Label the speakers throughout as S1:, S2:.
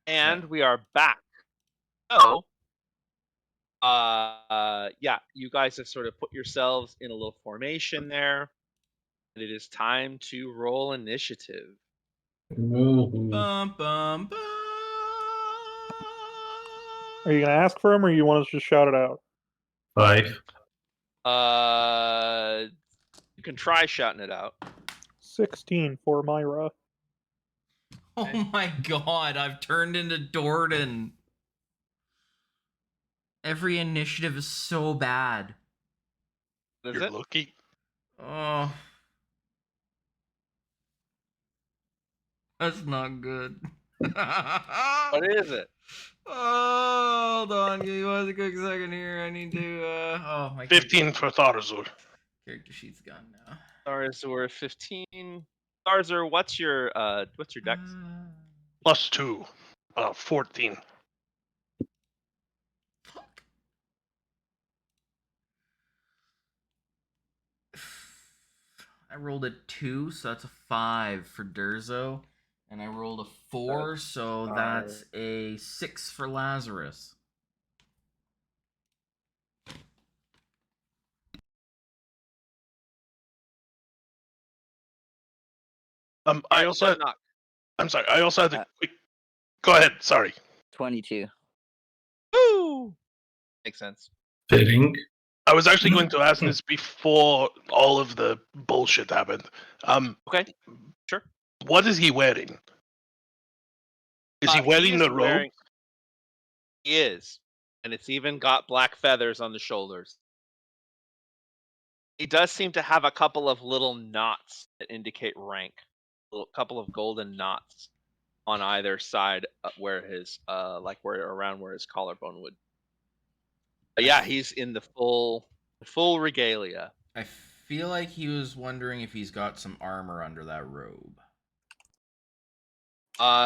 S1: And we are back. So, yeah, you guys have sort of put yourselves in a little formation there, and it is time to roll initiative.
S2: Ooh.
S3: Bum, bum, bum.
S4: Are you gonna ask for him, or you want us to just shout it out?
S2: 5.
S1: You can try shouting it out.
S4: 16 for Myra.
S3: Oh my god, I've turned into Dorden. Every initiative is so bad.
S1: What is
S5: You're
S1: it?
S5: lucky.
S3: Oh. That's not good.
S1: What is it?
S3: Oh, hold on, give me 1 quick second here. I need to oh my
S5: 15 for Tharazur.
S3: character sheet's gone now.
S1: Starzor 15. Starzor, what's your dex?
S5: Plus 2. 14.
S3: Fuck. I rolled a 2, so that's a 5 for Durzo. And I rolled a 4, so that's a 6 for Lazarus.
S5: I also had,
S1: Knock.
S5: I'm sorry. I also had a quick. Go ahead. Sorry.
S6: 22.
S1: Woo! Makes sense.
S2: Fitting.
S5: I was actually going to ask this before all of the bullshit happened.
S1: Okay, sure.
S5: What is he wearing? Is he wearing the robe?
S1: He is, and it's even got black feathers on the shoulders. He does seem to have a couple of little knots that indicate rank. A couple of golden knots on either side where his around where his collarbone would. But yeah, he's in the full regalia.
S3: I feel like he was wondering if he's got some armor under that robe.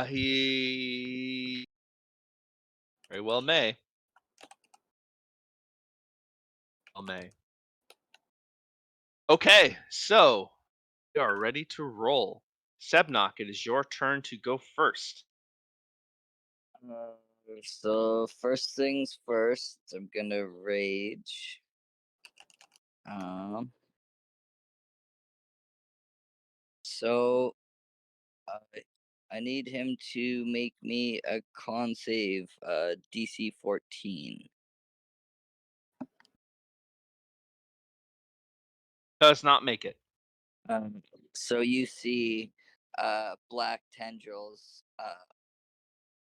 S1: He very well may. Okay, so we are ready to roll. Sebnok, it is your turn to go first.
S6: So first things first, I'm gonna rage. So I need him to make me a con save, DC 14.
S1: Does not make it.
S6: So you see, black tendrils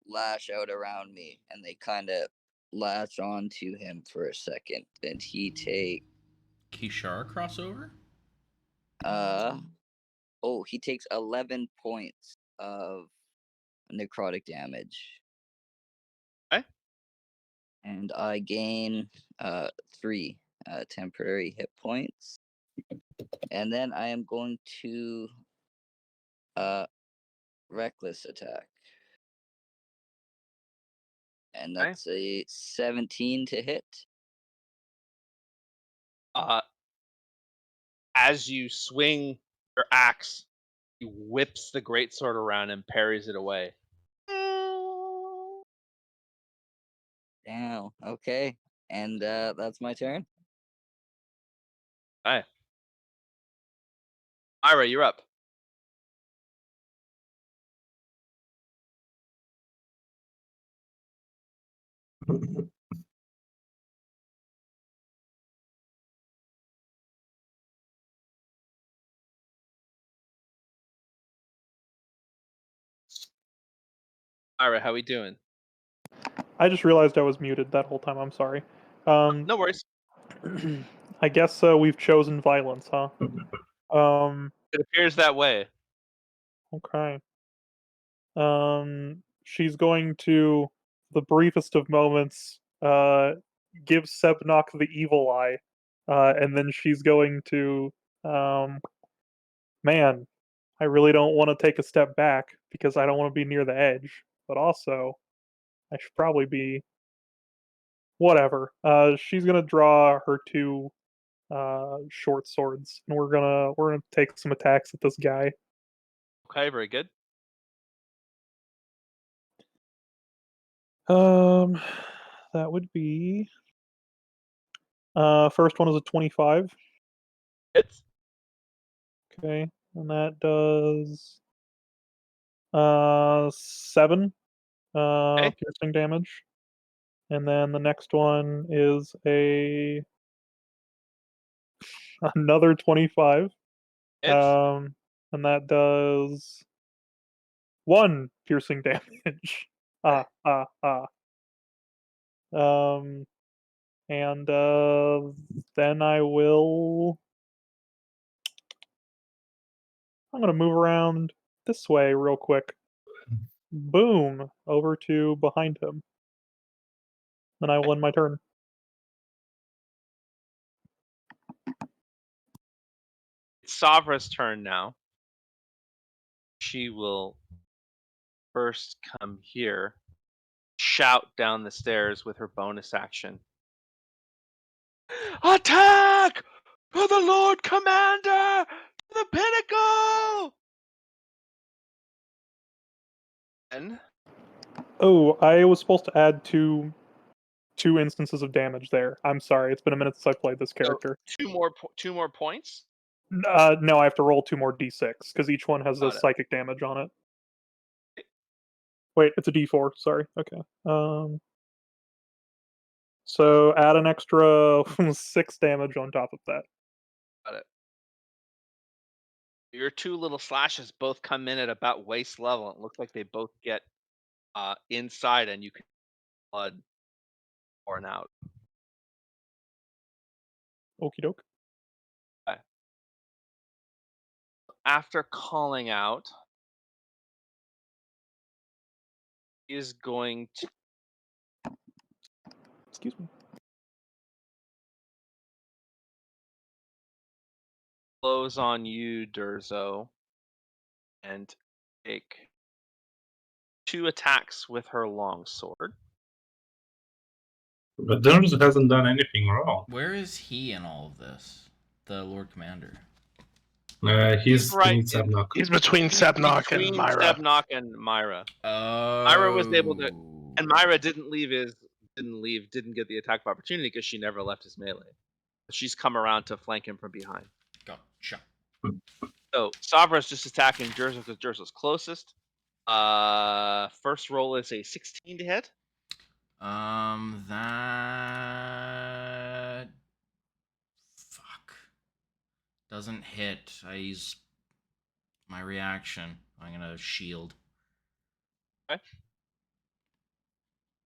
S6: lash out around me, and they kind of latch onto him for a second, and he takes
S3: Kishara crossover?
S6: he takes 11 points of necrotic damage.
S1: Okay.
S6: And I gain 3 temporary hit points. And then I am going to reckless attack. And that's a 17 to hit.
S1: As you swing your axe, he whips the greatsword around and parries it away.
S6: Damn. Okay. And that's my turn.
S1: Hi. Ira, you're up. Ira, how we doing?
S4: I just realized I was muted that whole time. I'm sorry.
S1: No worries.
S4: I guess we've chosen violence, huh?
S1: It appears that way.
S4: Okay. She's going to, the briefest of moments, give Sebnok the evil eye, and then she's going to, man, I really don't want to take a step back because I don't want to be near the edge, but also, I should probably be. Whatever. She's gonna draw her 2 short swords, and we're gonna take some attacks at this guy.
S1: Okay, very good.
S4: That would be. First one is a 25.
S1: Hits.
S4: Okay, and that does 7
S1: Okay.
S4: piercing damage. And then the next one is another 25.
S1: Hits.
S4: And that does 1 piercing damage. Um, and then I'm gonna move around this way real quick. Boom, over to behind him. Then I will end my turn.
S1: It's Savra's turn now. She will first come here, shout down the stairs with her bonus action. Attack! For the Lord Commander! To the pinnacle! And
S4: Oh, I was supposed to add two instances of damage there. I'm sorry. It's been a minute since I played this character.
S1: two more points.
S4: No, I have to roll 2 more d6 because each one has a
S1: Got it.
S4: psychic damage on it. Wait, it's a d4. Sorry. Okay. So add an extra 6 damage on top of that.
S1: Got it. Your 2 little slashes both come in at about waist level. It looks like they both get inside, and you can blood pouring out.
S4: Okie doke.
S1: After calling out, he is going to
S4: Excuse me.
S1: close on you, Durzo, and take 2 attacks with her longsword.
S2: But Durzo hasn't done anything wrong.
S3: Where is he in all of this? The Lord Commander.
S2: He's
S1: right
S2: in
S1: in-
S2: Sabnok.
S5: He's between Sabnok and
S1: Between
S5: Myra.
S1: Sabnok and Myra.
S3: Oh.
S1: Myra was able to, and Myra didn't get the attack of opportunity because she never left his melee. She's come around to flank him from behind.
S3: Gotcha.
S1: So Savra's just attacking Durzo because Durzo's closest. First roll is a 16 to hit.
S3: That fuck doesn't hit. I use my reaction. I'm gonna shield.
S1: Okay.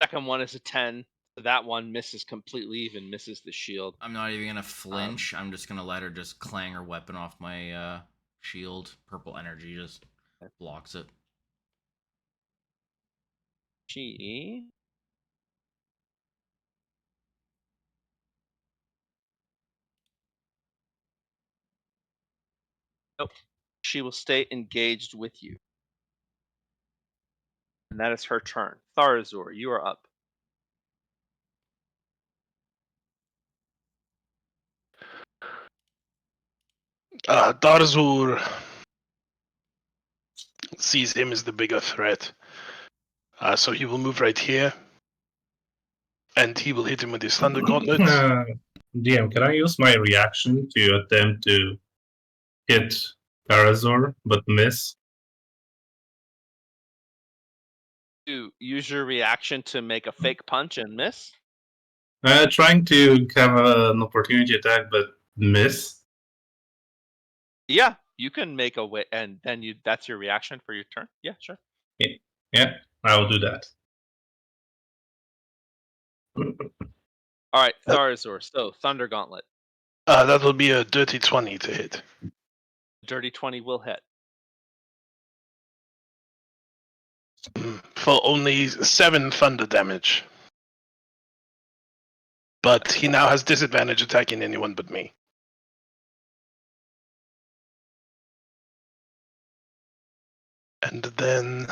S1: Second one is a 10. So that one misses completely, even misses the shield.
S3: I'm not even gonna flinch. I'm just gonna let her just clang her weapon off my shield. Purple energy just blocks it.
S1: She Nope. She will stay engaged with you. And that is her turn. Tharazor, you are up.
S5: Darzur sees him as the bigger threat. So he will move right here. And he will hit him with his Thunder Gauntlet.
S2: DM, can I use my reaction to attempt to hit Tarazor but miss?
S1: You use your reaction to make a fake punch and miss.
S2: Trying to have an opportunity attack but miss.
S1: Yeah, you can make a way, and then that's your reaction for your turn. Yeah, sure.
S2: Yeah, I will do that.
S1: All right, Tharazor. So Thunder Gauntlet.
S5: That will be a dirty 20 to hit.
S1: Dirty 20 will hit.
S5: For only 7 thunder damage. But he now has disadvantage attacking anyone but me. And then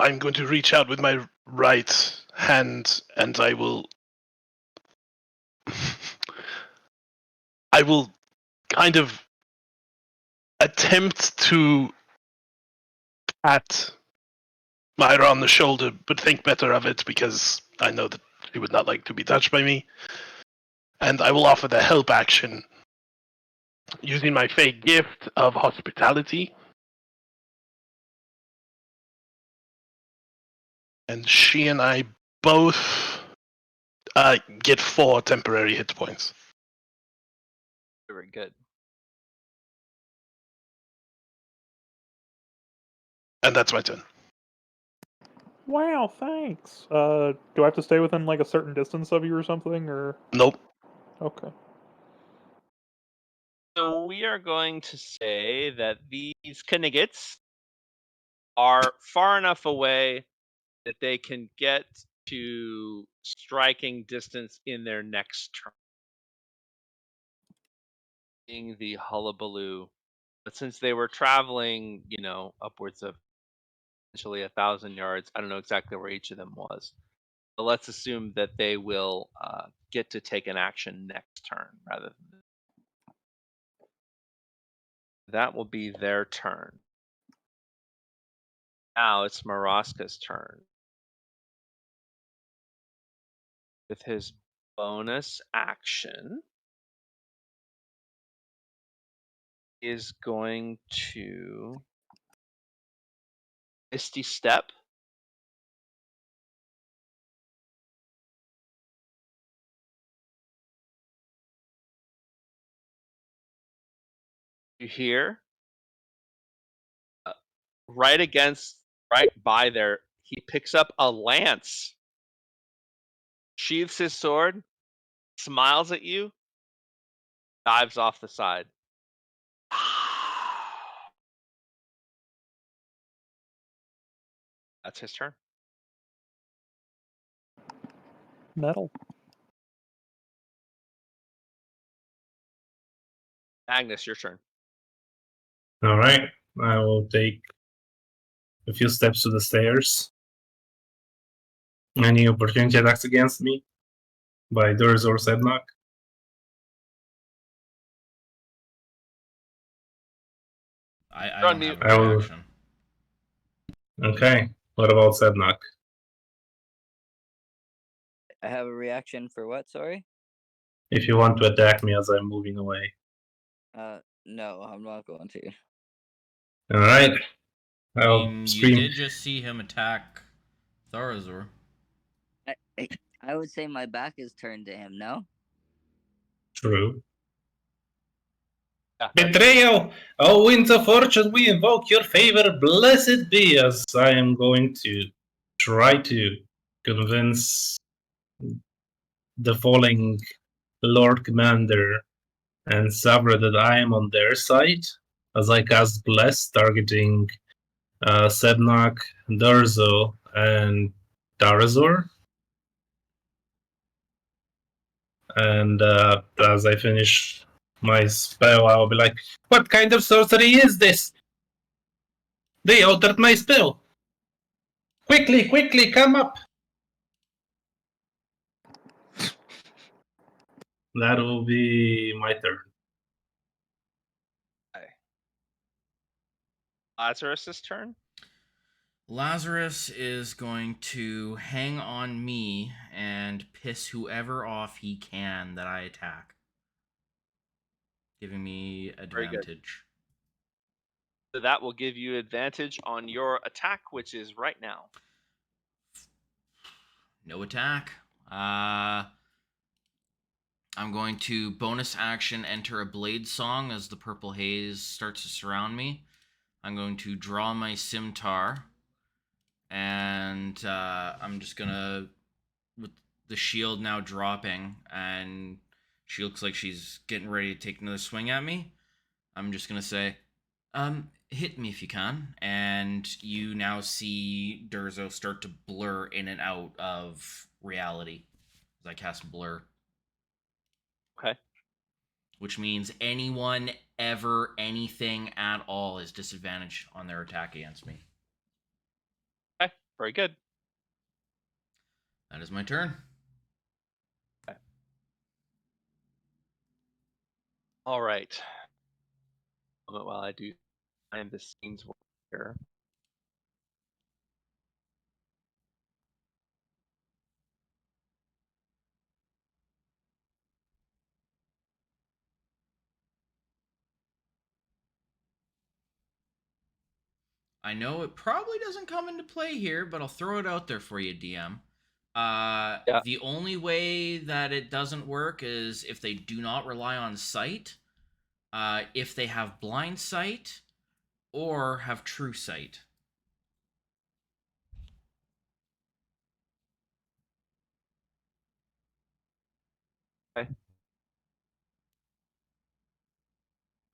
S5: I'm going to reach out with my right hand, and I will kind of attempt to pat Myra on the shoulder, but think better of it because I know that she would not like to be touched by me. And I will offer the help action using my fake gift of hospitality. And she and I both get 4 temporary hit points.
S1: Very good.
S5: And that's my turn.
S4: Wow, thanks. Do I have to stay within like a certain distance of you or something, or
S5: Nope.
S4: okay?
S1: So we are going to say that these Kniggets are far enough away that they can get to striking distance in their next turn. Being the hullabaloo. But since they were traveling, upwards of potentially 1,000 yards, I don't know exactly where each of them was. But let's assume that they will get to take an action next turn rather than that will be their turn. Now it's Maraska's turn. With his bonus action, is going to Misty Step. You hear right by there, he picks up a lance, sheathes his sword, smiles at you, dives off the side. That's his turn.
S4: Metal.
S1: Agnes, your turn.
S2: All right. I will take a few steps to the stairs. Any opportunity attacks against me by Durs or Sednak?
S3: I
S1: You're on
S3: don't
S1: mute.
S3: have a reaction.
S2: Okay. What about Sednak?
S6: I have a reaction for what? Sorry.
S2: If you want to attack me as I'm moving away.
S6: No, I'm not going to.
S2: All right.
S3: I
S2: I'll
S3: mean, you
S2: scream.
S3: did just see him attack Tharazor.
S6: I would say my back is turned to him. No.
S2: True.
S1: Yeah,
S2: Betrayal! O winds of fortune, we invoke your favor, blessed be, as I am going to try to convince the falling Lord Commander and Sabra that I am on their side, as I cast Bless, targeting Sednak, Durzo, and Tarazor. And as I finish my spell, I'll be like, what kind of sorcery is this? They altered my spell. Quickly, quickly, come up. That will be my turn.
S1: Okay. Lazarus's turn.
S3: Lazarus is going to hang on me and piss whoever off he can that I attack, giving me
S1: Very good.
S3: advantage.
S1: So that will give you advantage on your attack, which is right now.
S3: No attack. I'm going to bonus action enter a blade song as the purple haze starts to surround me. I'm going to draw my scimitar, and I'm just gonna, with the shield now dropping, and she looks like she's getting ready to take another swing at me. I'm just gonna say, hit me if you can. And you now see Durzo start to blur in and out of reality as I cast blur.
S1: Okay.
S3: Which means anyone, ever, anything at all is disadvantaged on their attack against me.
S1: Okay. Very good.
S3: That is my turn.
S1: All right. moment while I do behind the scenes work here.
S3: I know it probably doesn't come into play here, but I'll throw it out there for you, DM.
S1: Yeah.
S3: The only way that it doesn't work is if they do not rely on sight, if they have blind sight, or have true sight.
S1: Okay.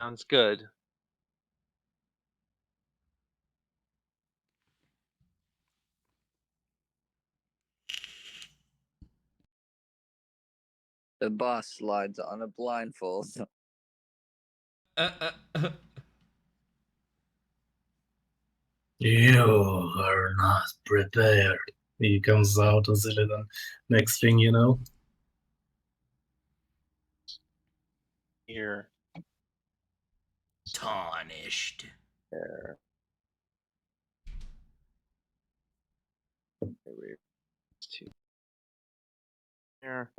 S1: Sounds good.
S6: The boss slides on a blindfold.
S2: You are not prepared. He comes out as a little. Next thing you know,
S1: Here.
S3: Tarnished.
S1: There. There we two. Here.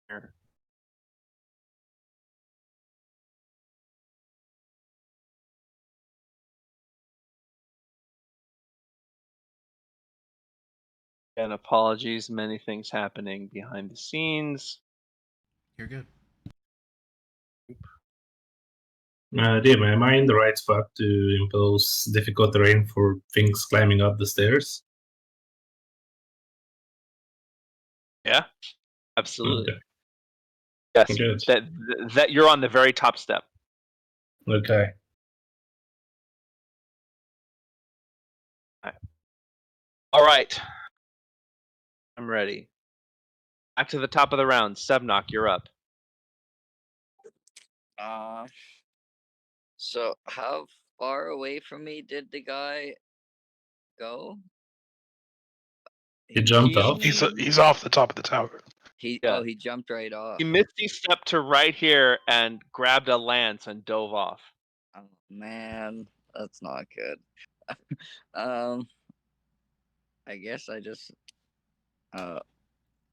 S1: Here. And apologies, many things happening behind the scenes.
S3: You're good.
S2: DM, am I in the right spot to impose difficult terrain for things climbing up the stairs?
S1: Yeah, absolutely.
S2: Okay.
S1: Yes,
S2: Good.
S1: that you're on the very top step.
S2: Okay.
S1: All right. I'm ready. Back to the top of the round. Sebnock, you're up.
S6: So how far away from me did the guy go?
S2: He jumped
S1: He-
S2: off.
S5: He's off the top of the tower.
S1: Yeah.
S6: He jumped right off.
S1: He misty stepped to right here and grabbed a lance and dove off.
S6: Oh man, that's not good. I guess I just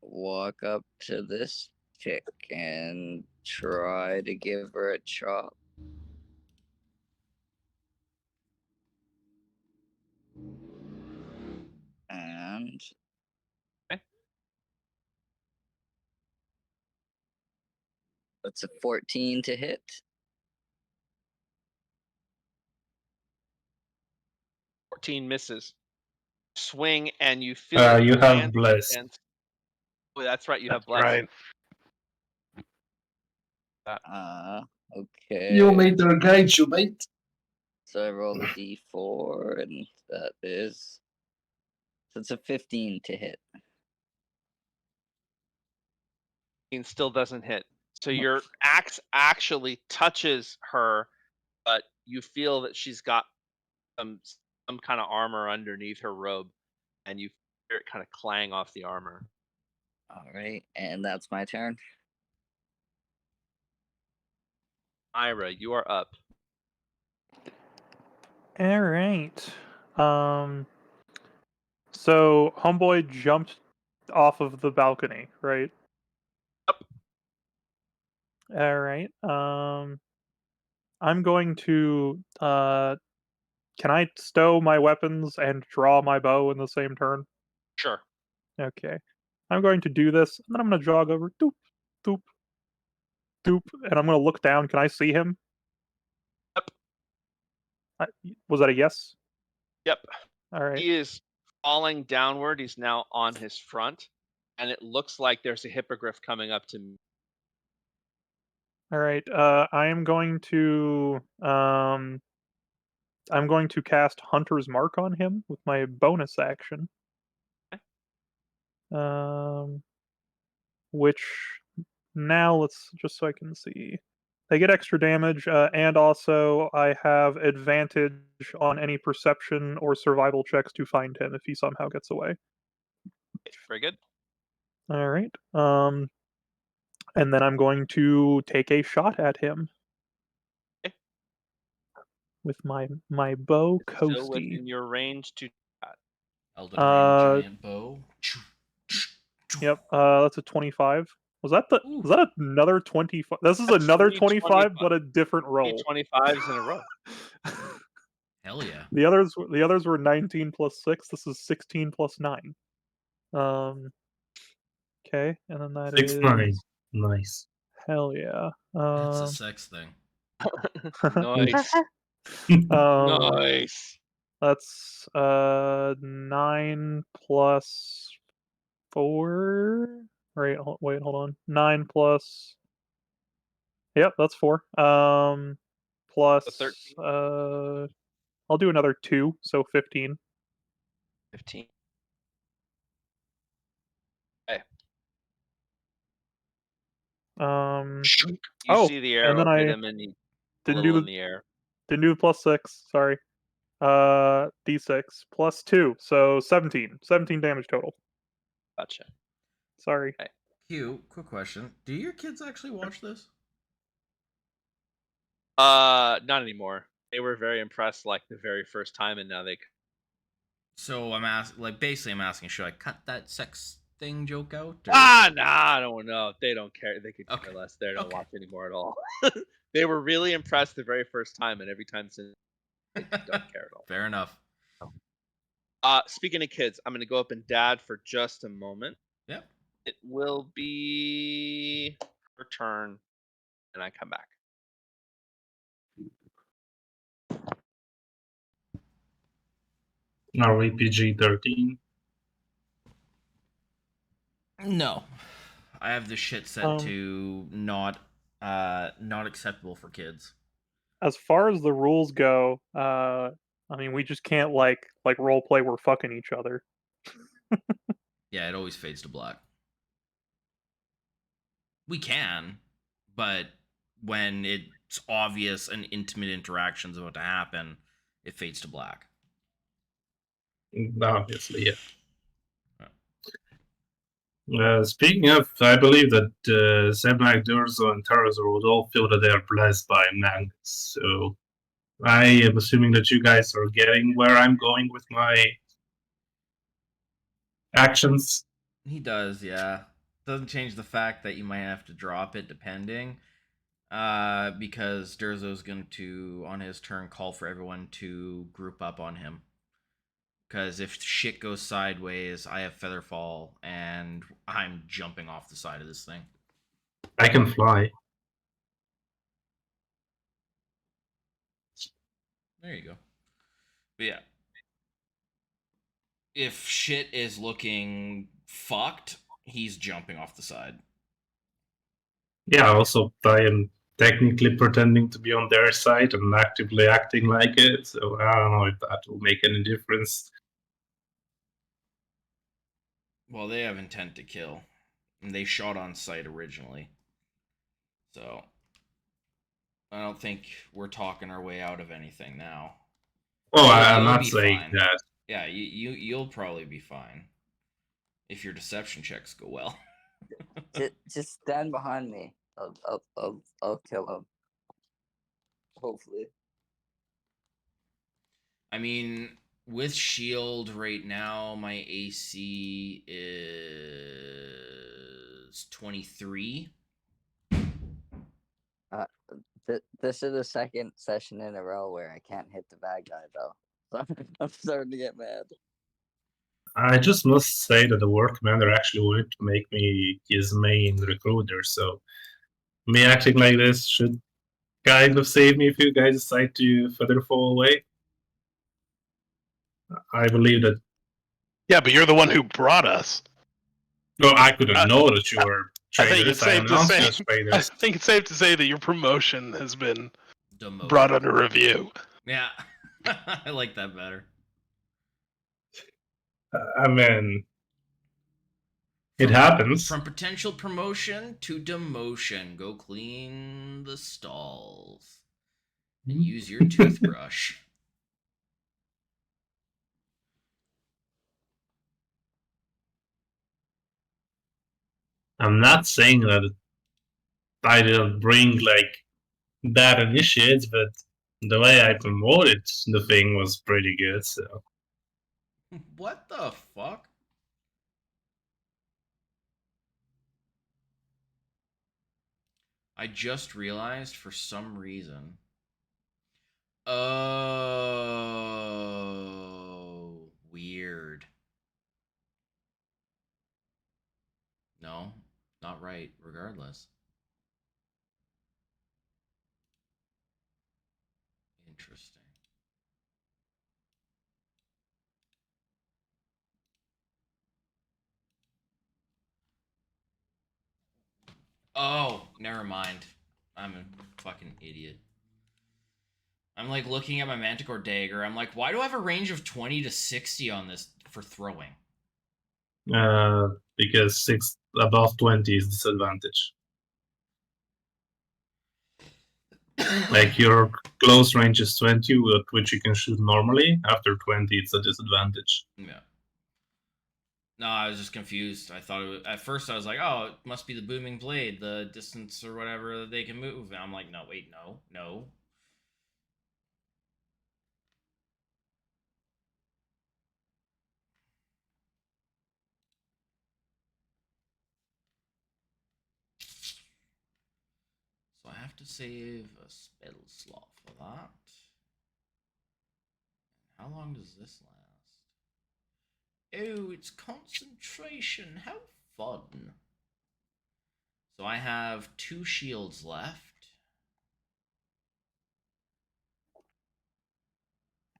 S6: walk up to this chick and try to give her a chop. And
S1: Okay.
S6: it's a 14 to hit.
S1: 14 misses. Swing and you feel
S2: You
S1: the
S2: have
S1: lance
S2: blessed.
S1: against- Oh, that's right. You have
S5: That's
S1: blessed.
S5: right.
S6: Okay.
S2: You made her guide you, mate.
S6: So I roll a d4, and that is. So it's a 15 to hit.
S1: Still doesn't hit. So your axe actually touches her, but you feel that she's got some kind of armor underneath her robe, and you hear it kind of clang off the armor.
S6: All right, and that's my turn.
S1: Ira, you are up.
S4: All right. So homeboy jumped off of the balcony, right?
S1: Yep.
S4: All right. I'm going to can I stow my weapons and draw my bow in the same turn?
S1: Sure.
S4: Okay. I'm going to do this, and then I'm going to jog over, doop, doop, doop, and I'm going to look down. Can I see him?
S1: Yep.
S4: Was that a yes?
S1: Yep.
S4: All right.
S1: He is falling downward. He's now on his front, and it looks like there's a hippogriff coming up to me.
S4: All right. I am going to cast Hunter's Mark on him with my bonus action. Which now let's just so I can see. They get extra damage, and also I have advantage on any perception or survival checks to find him if he somehow gets away.
S1: Very good.
S4: All right. And then I'm going to take a shot at him
S1: Okay.
S4: with my bow
S1: Still
S4: coasty.
S1: within your range to
S3: Elden Ring giant bow.
S4: Yep. That's a 25. Was that
S3: Ooh.
S4: another 25? This is
S1: That's
S4: another
S1: 3
S4: 25, but a different roll.
S1: 25s in a row.
S3: Hell yeah.
S4: The others were 19 plus 6. This is 16 plus 9. Okay, and then that is
S2: 6-9. Nice.
S4: hell yeah.
S3: That's a sex thing.
S1: Nice. Nice.
S4: That's 9 plus 4. Wait, hold on. 9 plus. Yep, that's 4. Plus
S1: 13.
S4: I'll do another 2, so 15.
S1: 15. Okay. You
S4: Oh,
S1: see the
S4: and then
S1: arrow hit
S4: I
S1: him and he a
S4: didn't
S1: little
S4: do
S1: in
S4: the
S1: the air.
S4: plus 6. Sorry. D6 plus 2, so 17. 17 damage total.
S1: Gotcha.
S4: Sorry.
S1: Okay.
S3: Q, quick question. Do your kids actually watch this?
S1: Not anymore. They were very impressed like the very first time, and now they.
S3: So I'm asking, should I cut that sex thing joke out? Or?
S1: Nah, I don't know. They don't care. They could care
S3: Okay.
S1: less. They don't
S3: Okay.
S1: watch anymore at all. They were really impressed the very first time, and every time since they just don't care at all.
S3: Fair enough.
S1: Speaking of kids, I'm gonna go up and dad for just a moment.
S3: Yep.
S1: It will be your turn, and I come back.
S2: Are we PG-13?
S3: No. I have the shit set
S4: Um,
S3: to not acceptable for kids.
S4: As far as the rules go, I mean, we just can't like role play we're fucking each other.
S3: Yeah, it always fades to black. We can, but when it's obvious an intimate interaction's about to happen, it fades to black.
S2: Obviously, yeah. Speaking of, I believe that Zemak, Durzo, and Tarazor would all feel that they are blessed by Mang. So I am assuming that you guys are getting where I'm going with my actions.
S3: He does, yeah. Doesn't change the fact that you might have to drop it depending. Because Durzo's going to, on his turn, call for everyone to group up on him. Because if shit goes sideways, I have Featherfall, and I'm jumping off the side of this thing.
S2: I can fly.
S3: There you go. But yeah. If shit is looking fucked, he's jumping off the side.
S2: Yeah, also, I am technically pretending to be on their side and actively acting like it, so I don't know if that will make any difference.
S3: Well, they have intent to kill. And they shot on sight originally. So, I don't think we're talking our way out of anything now.
S2: Oh, I'm
S3: You'll
S2: not
S3: be
S2: saying
S3: fine.
S2: that.
S3: Yeah, you'll probably be fine. If your deception checks go well.
S6: Just stand behind me. I'll kill him. Hopefully.
S3: I mean, with shield right now, my AC is 23.
S6: This is the second session in a row where I can't hit the bad guy though. So I'm starting to get mad.
S2: I just must say that the War Commander actually wanted to make me his main recruiter, so me acting like this should kind of save me if you guys decide to further fall away. I believe that.
S5: Yeah, but you're the one who brought us.
S2: No, I couldn't know that you were
S5: I think
S2: traitors.
S5: it's
S2: I
S5: safe
S2: am
S5: to
S2: not
S5: say.
S2: just
S5: I
S2: traitors.
S5: think it's safe to say that your promotion has been
S3: Demoted.
S5: brought under review.
S3: Yeah, I like that better.
S2: I mean, it happens.
S3: From potential promotion to demotion, go clean the stalls and use your toothbrush.
S2: I'm not saying that I didn't bring like bad initiates, but the way I promoted the thing was pretty good. So
S3: What the fuck? I just realized for some reason. Oh, weird. No, not right, regardless. Interesting. Oh, never mind. I'm a fucking idiot. I'm like looking at my Manticore dagger. I'm like, why do I have a range of 20 to 60 on this for throwing?
S2: because 6 above 20 is disadvantage. Like your close range is 20, which you can shoot normally. After 20, it's a disadvantage.
S3: Yeah. No, I was just confused. I thought it was, at first I was like, oh, it must be the booming blade, the distance or whatever that they can move. And I'm like, no, wait, no. So I have to save a spell slot for that. How long does this last? Oh, it's concentration. How fun. So I have 2 shields left.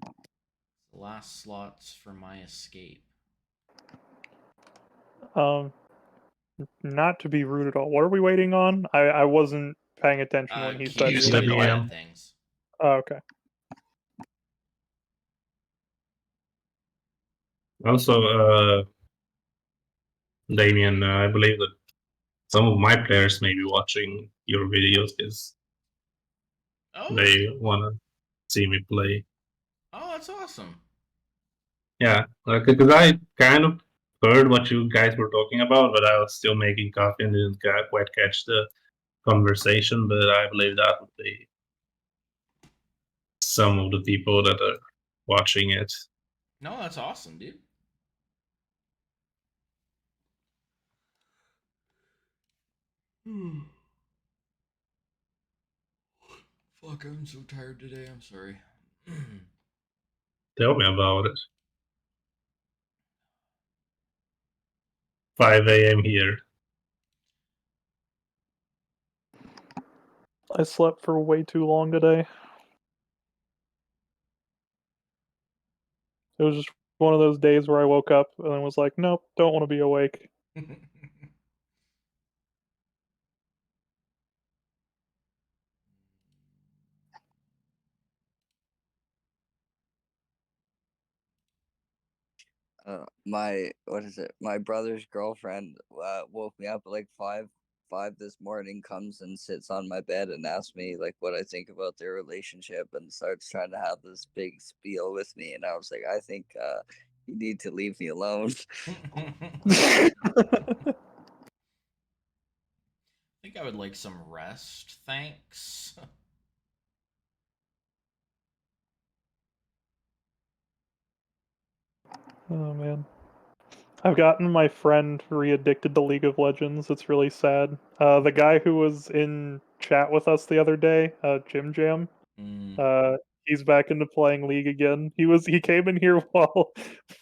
S3: The last slots for my escape.
S4: Not to be rude at all. What are we waiting on? I wasn't paying attention when he said.
S5: Use
S4: he
S5: the
S4: was
S5: DM.
S4: going-
S3: Things.
S4: Oh, okay.
S2: Also, Damien, I believe that some of my players may be watching your videos because
S3: Oh,
S2: they want to see me play.
S3: oh, that's awesome.
S2: Yeah, because I kind of heard what you guys were talking about, but I was still making coffee and didn't quite catch the conversation. But I believe that would be some of the people that are watching it.
S3: No, that's awesome, dude. Fuck, I'm so tired today. I'm sorry.
S2: Tell me about it. 5 a.m. here.
S4: I slept for way too long today. It was just one of those days where I woke up and then was like, nope, don't want to be awake.
S6: My brother's girlfriend woke me up at like five this morning, comes and sits on my bed and asks me like what I think about their relationship, and starts trying to have this big spiel with me, and I was like, I think you need to leave me alone.
S3: I think I would like some rest, thanks.
S4: Oh man. I've gotten my friend re-addicted to League of Legends. It's really sad. The guy who was in chat with us the other day, Jim Jam, he's back into playing League again. He came in here while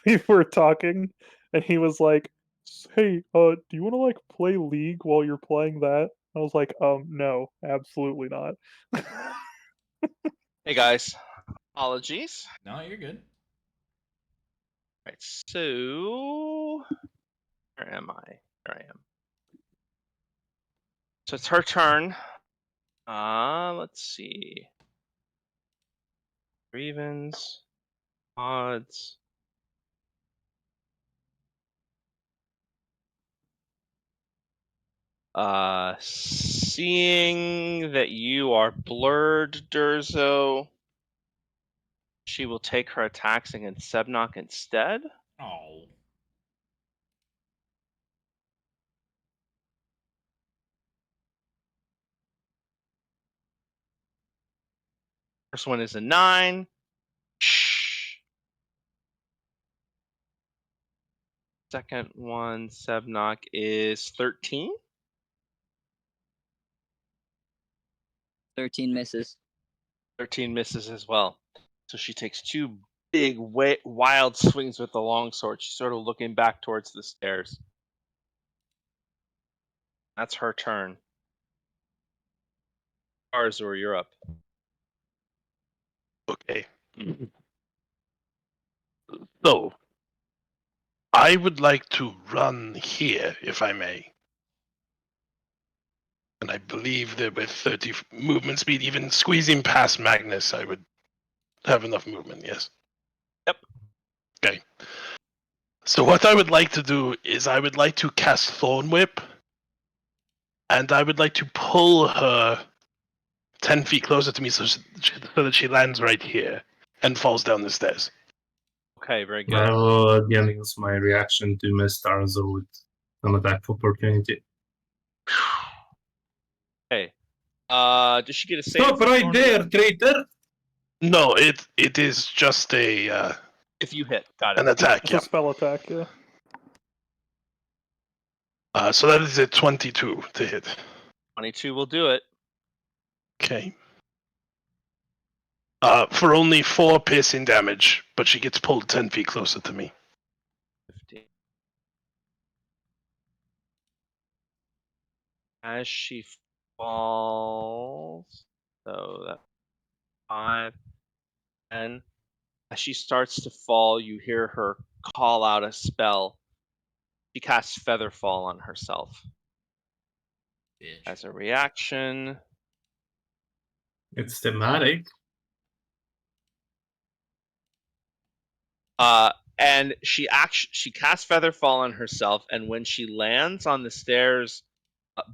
S4: we were talking, and he was like, "Hey, do you want to like play League while you're playing that?" I was like, no, absolutely not."
S1: Hey guys, apologies.
S3: No, you're good.
S1: Right, so where am I? There I am. So it's her turn. Let's see. Grievance, odds. Seeing that you are blurred, Durzo, she will take her attacks against Sebnok instead.
S3: Oh.
S1: First one is a 9. Second one, Sebnock, is 13.
S6: 13 misses.
S1: 13 misses as well. So she takes 2 big, wild swings with the longsword. She's sort of looking back towards the stairs. That's her turn. Arzor, you're up.
S5: Okay. So, I would like to run here, if I may. And I believe that with 30 movement speed, even squeezing past Magnus, I would have enough movement, yes?
S1: Yep.
S5: Okay. So what I would like to do is I would like to cast Thorn Whip, and I would like to pull her 10 feet closer to me so that she lands right here and falls down the stairs.
S1: Okay, very good.
S2: I will again use my reaction to miss Tarzan with an attack of opportunity.
S1: Okay. Does she get a save?
S2: Stop
S1: for
S2: right
S1: Thorn
S2: there,
S1: Whip?
S2: traitor!
S5: No, it is just a
S1: If you hit, got
S5: an
S1: it.
S5: attack,
S4: It's
S5: yeah.
S4: a spell attack, yeah.
S5: So that is a 22 to hit.
S1: 22 will do it.
S5: Okay. For only 4 piercing damage, but she gets pulled 10 feet closer to me.
S1: 15. As she falls, so that's 5, 10. As she starts to fall, you hear her call out a spell. She casts Featherfall on herself.
S3: Bitch.
S1: As a reaction,
S2: It's thematic.
S1: and she casts Featherfall on herself, and when she lands on the stairs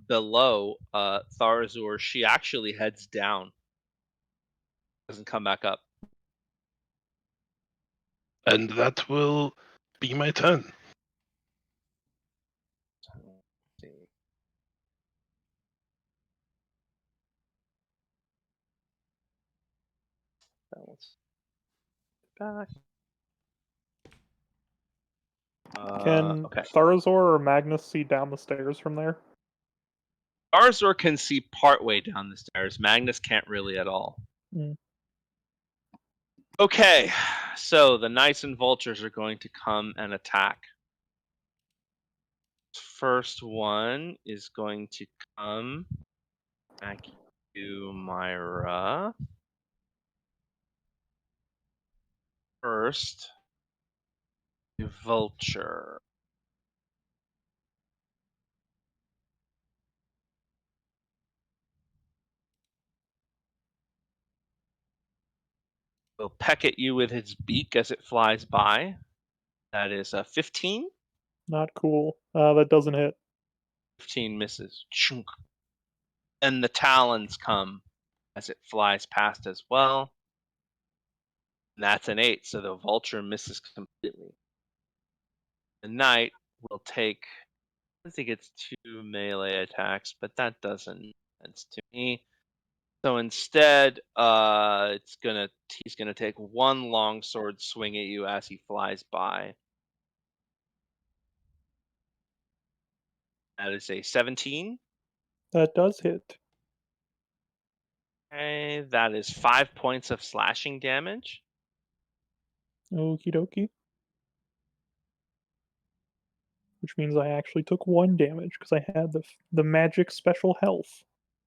S1: below Tharzur, she actually heads down. Doesn't come back up.
S5: And that will be my turn.
S1: Let's see. Balance back.
S4: Can
S1: Okay.
S4: Tharazor or Magnus see down the stairs from there?
S1: Tharzur can see partway down the stairs. Magnus can't really at all.
S4: Mm.
S1: Okay, so the Knights and Vultures are going to come and attack. First one is going to come back to Myra. First, Vulture. Will peck at you with its beak as it flies by. That is a 15.
S4: Not cool. That doesn't hit.
S1: 15 misses. Chunk. And the talons come as it flies past as well. And that's an 8, so the vulture misses completely. The knight will take, I think it's 2 melee attacks, but that doesn't make sense to me. So instead, he's gonna take 1 longsword swing at you as he flies by. That is a 17.
S4: That does hit.
S1: Okay, that is 5 points of slashing damage.
S4: Okie dokie. Which means I actually took 1 damage because I had the magic special health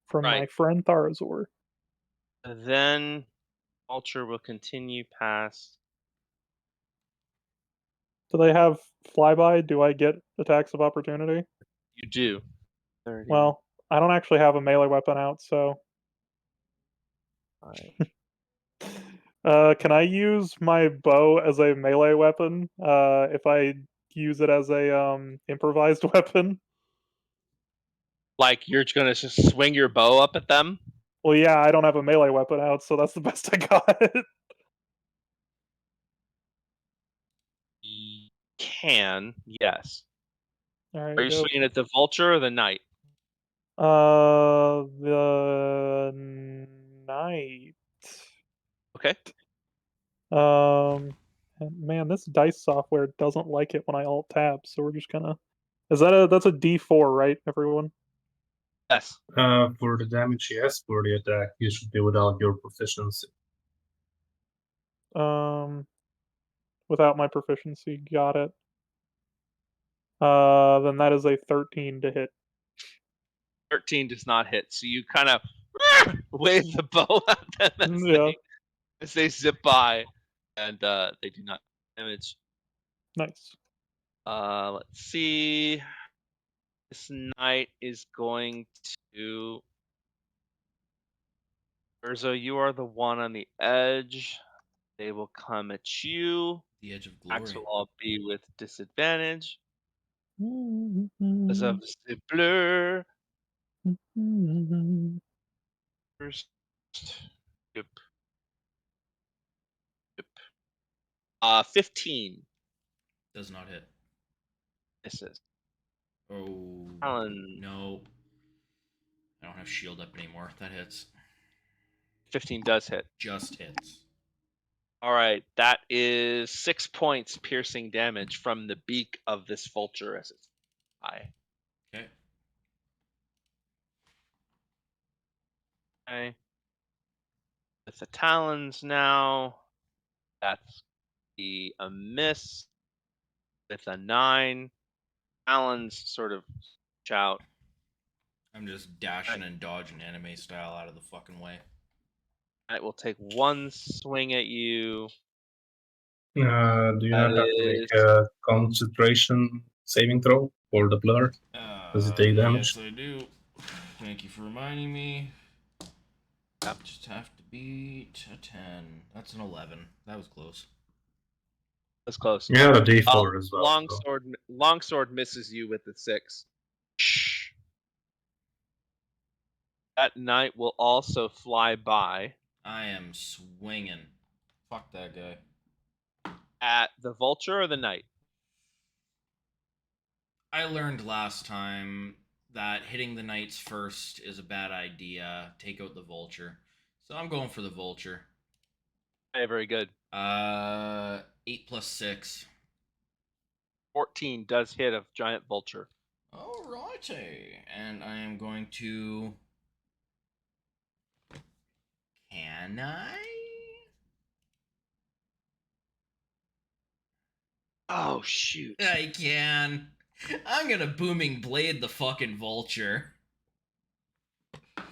S4: from my
S1: Right.
S4: friend Tharazor.
S1: Then Vulture will continue past.
S4: Do they have flyby? Do I get attacks of opportunity?
S1: You do. 30.
S4: Well, I don't actually have a melee weapon out, so can I use my bow as a melee weapon if I use it as a improvised weapon?
S1: Like you're gonna just swing your bow up at them?
S4: Well, yeah, I don't have a melee weapon out, so that's the best I got.
S1: You can, yes.
S4: Alright,
S1: Are you
S4: dope.
S1: swinging at the vulture or the knight?
S4: The knight.
S1: Okay.
S4: Man, this dice software doesn't like it when I alt tab, so we're just gonna. That's a D4, right, everyone?
S1: Yes.
S2: For the damage, yes. For the attack, you should be without your proficiency.
S4: Without my proficiency, got it. Then that is a 13 to hit.
S1: 13 does not hit, so you kind of wave the bow at them as they zip by, and they do not damage.
S4: Nice.
S1: Let's see. This knight is going to. Urzo, you are the one on the edge. They will come at you.
S3: The edge of
S1: Attacks
S3: glory.
S1: will all be with disadvantage because
S4: Mm-hmm.
S1: of the blur. First. Yep. 15
S3: Does not hit.
S1: misses.
S3: Oh.
S1: Alan.
S3: No. I don't have shield up anymore. That hits.
S1: 15 does hit.
S3: Just hits.
S1: All right, that is 6 points piercing damage from the beak of this vulture as it's eye.
S3: Okay.
S1: Okay. With the talons now, that's a miss. With a 9, talons sort of shout.
S3: I'm just dashing and dodging anime style out of the fucking way.
S1: It will take one swing at you.
S2: Do you not have to
S1: is-
S2: make a concentration saving throw for the blur? Does it take damage?
S3: Yes, I do. Thank you for reminding me. Just have to beat a 10. That's an 11. That was close.
S1: That's close.
S2: Yeah, the D4 as well.
S1: Longsword misses you with the 6. That knight will also fly by
S3: I am swinging. Fuck that guy.
S1: at the vulture or the knight.
S3: I learned last time that hitting the knights first is a bad idea. Take out the vulture. So I'm going for the vulture.
S1: Okay, very good.
S3: 8 plus 6.
S1: 14 does hit a giant vulture.
S3: Alrighty. And I am going to... Can I?
S1: Oh shoot!
S3: I can. I'm gonna booming blade the fucking vulture.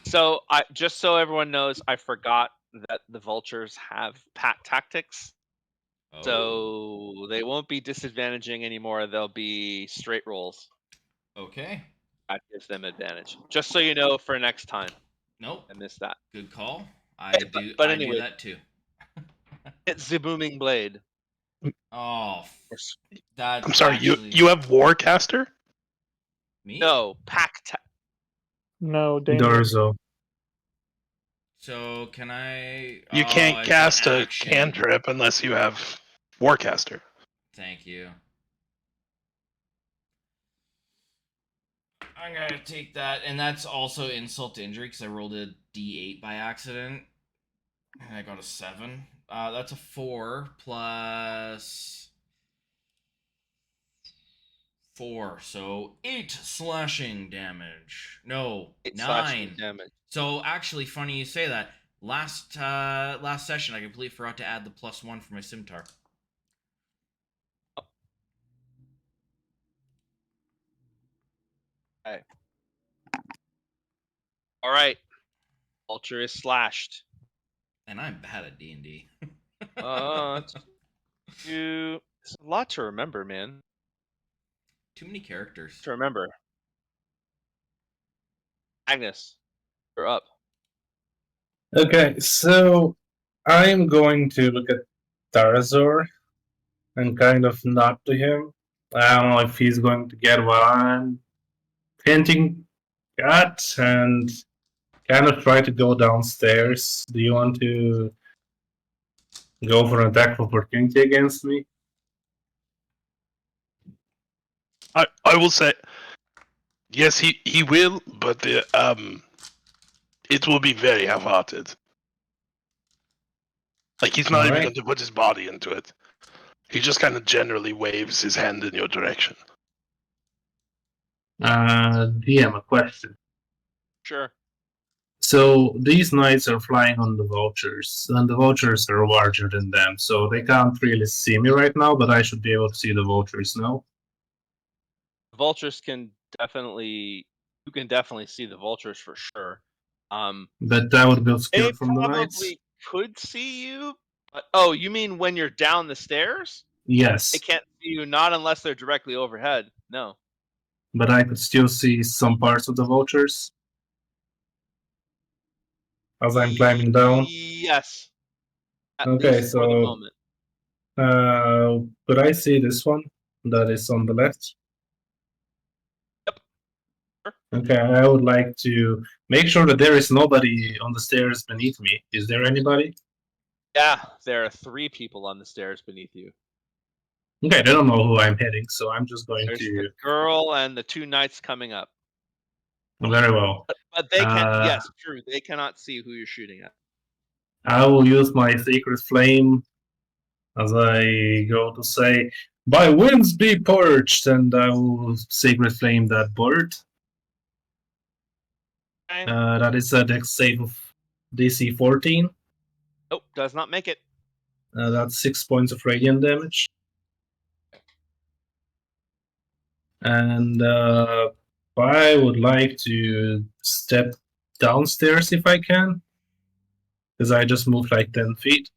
S1: So just so everyone knows, I forgot that the vultures have pat tactics.
S3: Oh.
S1: So they won't be disadvantaging anymore. They'll be straight rolls.
S3: Okay.
S1: That gives them advantage. Just so you know for next time.
S3: Nope.
S1: I missed that.
S3: Good call. I do.
S1: But
S3: I
S1: anyway,
S3: do that too.
S1: it's the booming blade.
S3: Oh, that's
S5: I'm sorry,
S3: actually...
S5: you have Warcaster?
S3: Me?
S1: No,
S4: No, Damien.
S2: Dorzo.
S3: So can I?
S5: You can't
S3: it's
S5: cast
S3: an
S5: a
S3: action.
S5: cantrip unless you have Warcaster.
S3: Thank you. I'm gonna take that, and that's also insult to injury because I rolled a D8 by accident, and I got a 7. That's a 4 plus 4, so 8 slashing damage. No,
S1: 8
S3: 9
S1: slashing damage.
S3: So actually, funny you say that. Last session, I completely forgot to add the +1 for my scimitar.
S1: Okay. All right. Vulture is slashed.
S3: And I'm bad at D&D.
S1: It's a lot to remember, man.
S3: Too many characters.
S1: To remember. Agnes, you're up.
S2: Okay, so I'm going to look at Tarazor and kind of nod to him. I don't know if he's going to get what I'm hinting at and kind of try to go downstairs. Do you want to go for an attack of opportunity against me?
S5: I will say, yes, he will, but it will be very half-hearted. Like, he's not even
S2: Alright.
S5: going to put his body into it. He just kind of generally waves his hand in your direction.
S2: DM, a question.
S1: Sure.
S2: So these knights are flying on the vultures, and the vultures are larger than them, so they can't really see me right now, but I should be able to see the vultures now.
S1: Vultures can definitely. You can definitely see the vultures for sure.
S2: But that would be obscured
S1: They
S2: from the knights?
S1: probably could see you. But, oh, you mean when you're down the stairs?
S2: Yes,
S1: They can't see you, not unless they're directly overhead. No.
S2: but I could still see some parts of the vultures as I'm climbing down.
S1: Yes. At
S2: Okay,
S1: least for the
S2: so
S1: moment.
S2: could I see this one that is on the left?
S1: Yep. Sure.
S2: Okay, I would like to make sure that there is nobody on the stairs beneath me. Is there anybody?
S1: Yeah, there are 3 people on the stairs beneath you.
S2: Okay, they don't know who I'm hitting, so I'm just going
S1: There's
S2: to.
S1: the girl and the 2 knights coming up.
S2: Very well.
S1: But they can't.
S2: Uh,
S1: Yes, true. They cannot see who you're shooting at.
S2: I will use my Sacred Flame as I go to say, "By winds be purged," and I will Sacred Flame that bird.
S1: Okay.
S2: That is a dex save of DC 14.
S1: Nope, does not make it.
S2: That's 6 points of radiant damage. And I would like to step downstairs if I can, because I just moved like 10 feet.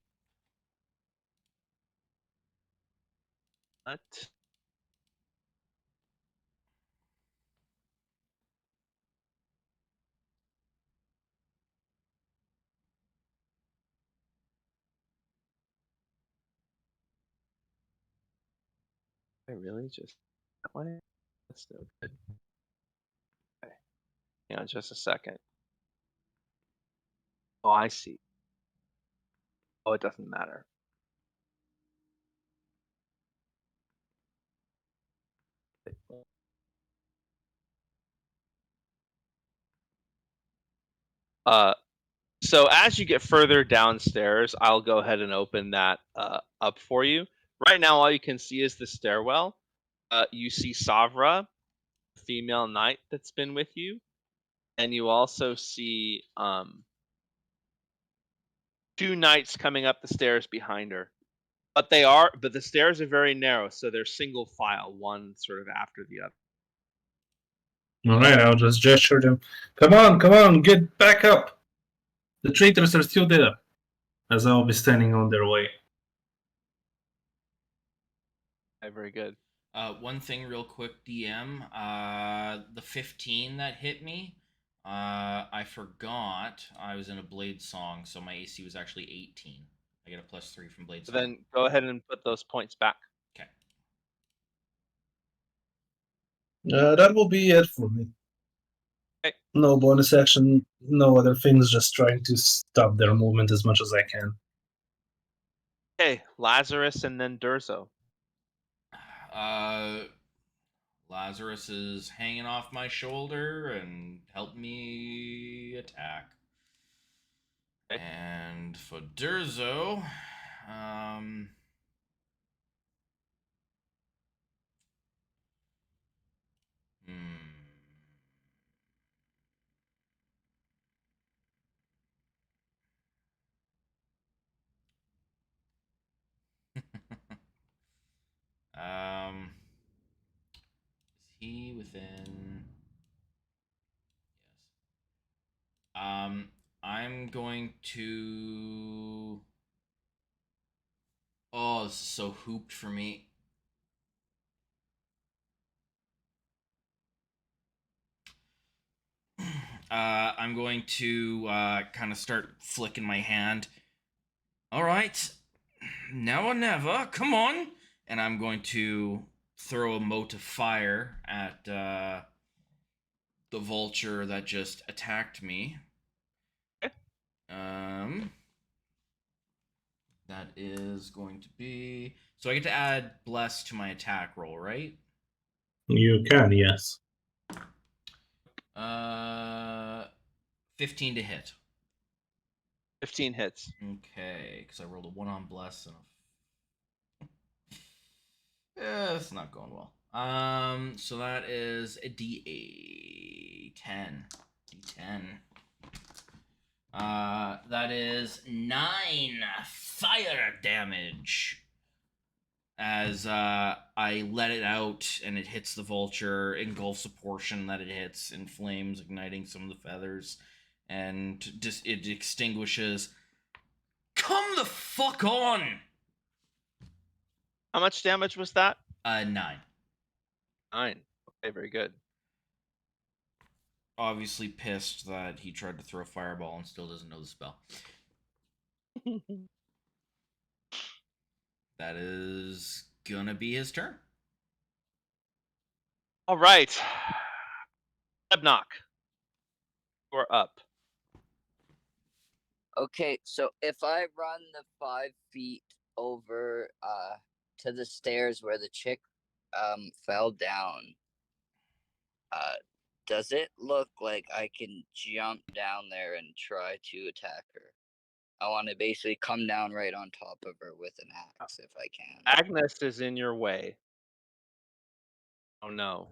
S1: What? I really just that one? That's still good. Okay. Hang on just a second. Oh, I see. Oh, it doesn't matter. So as you get further downstairs, I'll go ahead and open that up for you. Right now, all you can see is the stairwell. You see Savra, female knight that's been with you, and you also see 2 knights coming up the stairs behind her. But the stairs are very narrow, so they're single file, one sort of after the other.
S2: Alright, I'll just gesture them. Come on, get back up! The traitors are still there, as I'll be standing on their way.
S1: Okay, very good.
S3: One thing real quick, DM. The 15 that hit me, I forgot I was in a Blade Song, so my AC was actually 18. I get a +3 from Blade
S1: So
S3: Song.
S1: then go ahead and put those points back.
S3: Okay.
S2: That will be it for me.
S1: Okay.
S2: No bonus action, no other things, just trying to stop their movement as much as I can.
S1: Okay, Lazarus and then Durzo.
S3: Lazarus is hanging off my shoulder and help me attack.
S1: Okay.
S3: And for Durzo, is he within? Yes. I'm going to. Oh, this is so hooped for me. I'm going to kind of start flicking my hand. All right, now or never. Come on, and I'm going to throw a mote of fire at the vulture that just attacked me. That is going to be. So I get to add bless to my attack roll, right?
S2: You can, yes.
S3: 15 to hit.
S1: 15 hits.
S3: Okay, because I rolled a 1 on bless and yeah, it's not going well. So that is a D10. That is 9 fire damage. As I let it out and it hits the vulture, engulfs a portion that it hits in flames, igniting some of the feathers, and just it extinguishes. Come the fuck on!
S1: How much damage was that?
S3: 9.
S1: 9. Okay, very good.
S3: Obviously pissed that he tried to throw a fireball and still doesn't know the spell. That is gonna be his turn.
S1: All right. Ebnock, you're up.
S6: Okay, so if I run the 5 feet over to the stairs where the chick fell down, does it look like I can jump down there and try to attack her? I want to basically come down right on top of her with an axe if I can.
S1: Agnes is in your way. Oh no.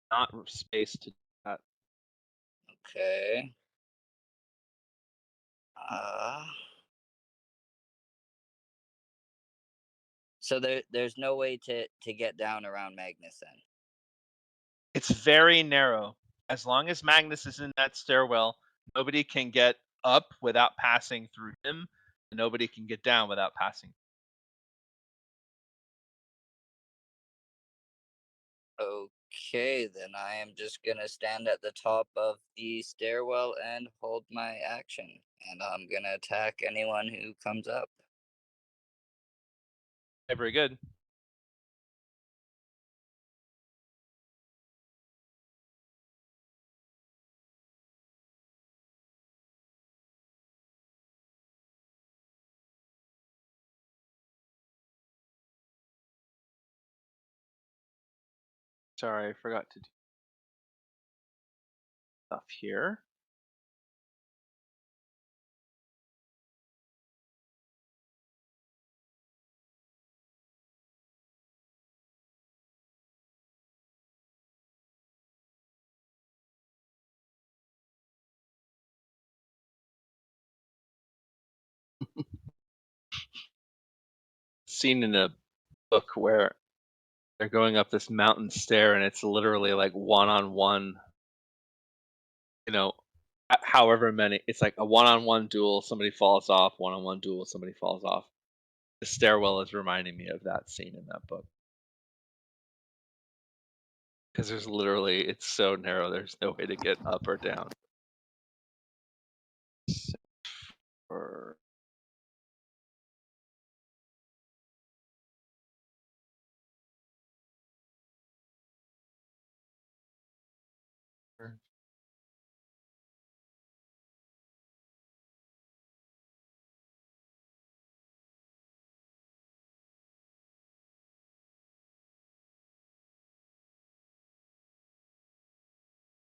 S1: Not space to do that.
S6: Okay. So there's no way to get down around Magnus then.
S1: It's very narrow. As long as Magnus is in that stairwell, nobody can get up without passing through him, and nobody can get down without passing.
S6: Okay, then I am just gonna stand at the top of the stairwell and hold my action, and I'm gonna attack anyone who comes up.
S1: Okay, very good. Sorry, I forgot to do stuff here. Seen in a book where they're going up this mountain stair and it's literally like one-on-one, however many, it's like a one-on-one duel, somebody falls off, one-on-one duel, somebody falls off. The stairwell is reminding me of that scene in that book. Because there's literally, it's so narrow, there's no way to get up or down. Or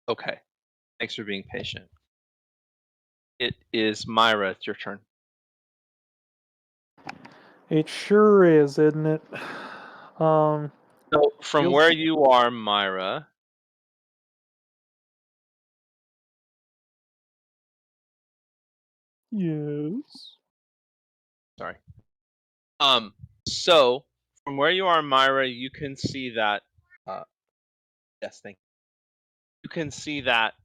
S1: okay, thanks for being patient. It is Myra, it's your turn.
S4: It sure is, isn't it?
S1: So from
S4: Feels-
S1: where you are, Myra,
S4: Yes.
S1: sorry. So from where you are, Myra, you can see that. Yes, thank you. You can see that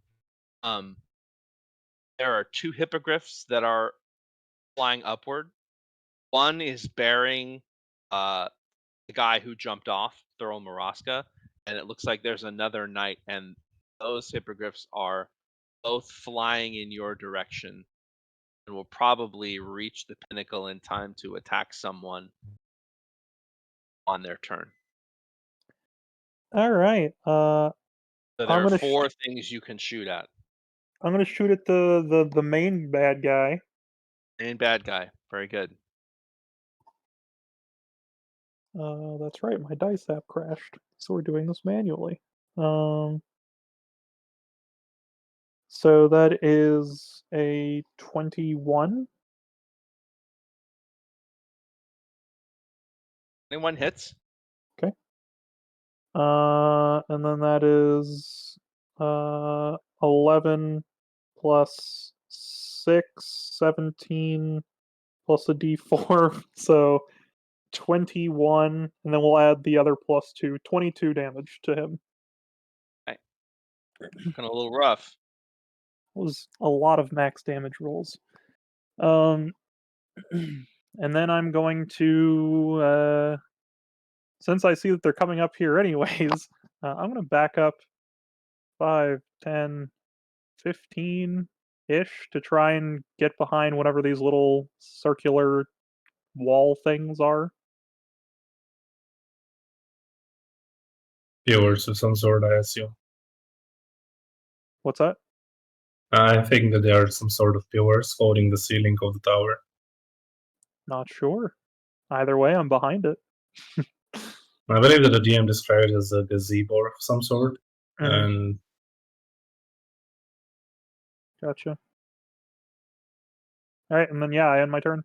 S1: there are 2 hippogriffs that are flying upward. One is bearing the guy who jumped off, Thurl Maraska, and it looks like there's another knight, and those hippogriffs are both flying in your direction and will probably reach the pinnacle in time to attack someone on their turn.
S4: All right.
S1: So there
S4: I'm
S1: are
S4: gonna
S1: 4 things you can shoot at.
S4: I'm gonna shoot at the main bad guy.
S1: Main bad guy. Very good.
S4: That's right. My dice app crashed, so we're doing this manually. So that is a 21.
S1: Anyone hits?
S4: And then that is 11 plus 6, 17 plus a d4, so 21, and then we'll add the other plus 2, 22 damage to him.
S1: Looking a little rough.
S4: Was a lot of max damage rolls. And then I'm going to, since I see that they're coming up here anyways, I'm going to back up 5, 10, 15-ish to try and get behind whatever these little circular wall things are.
S2: Viewers of some sort, I assume.
S4: What's that?
S2: I think that there are some sort of pillars holding the ceiling of the tower.
S4: Not sure. Either way, I'm behind it.
S2: I believe that the DM described it as a gazebo of some sort.
S4: Mhm.
S2: And
S4: Gotcha. Alright, and then yeah, I end my turn.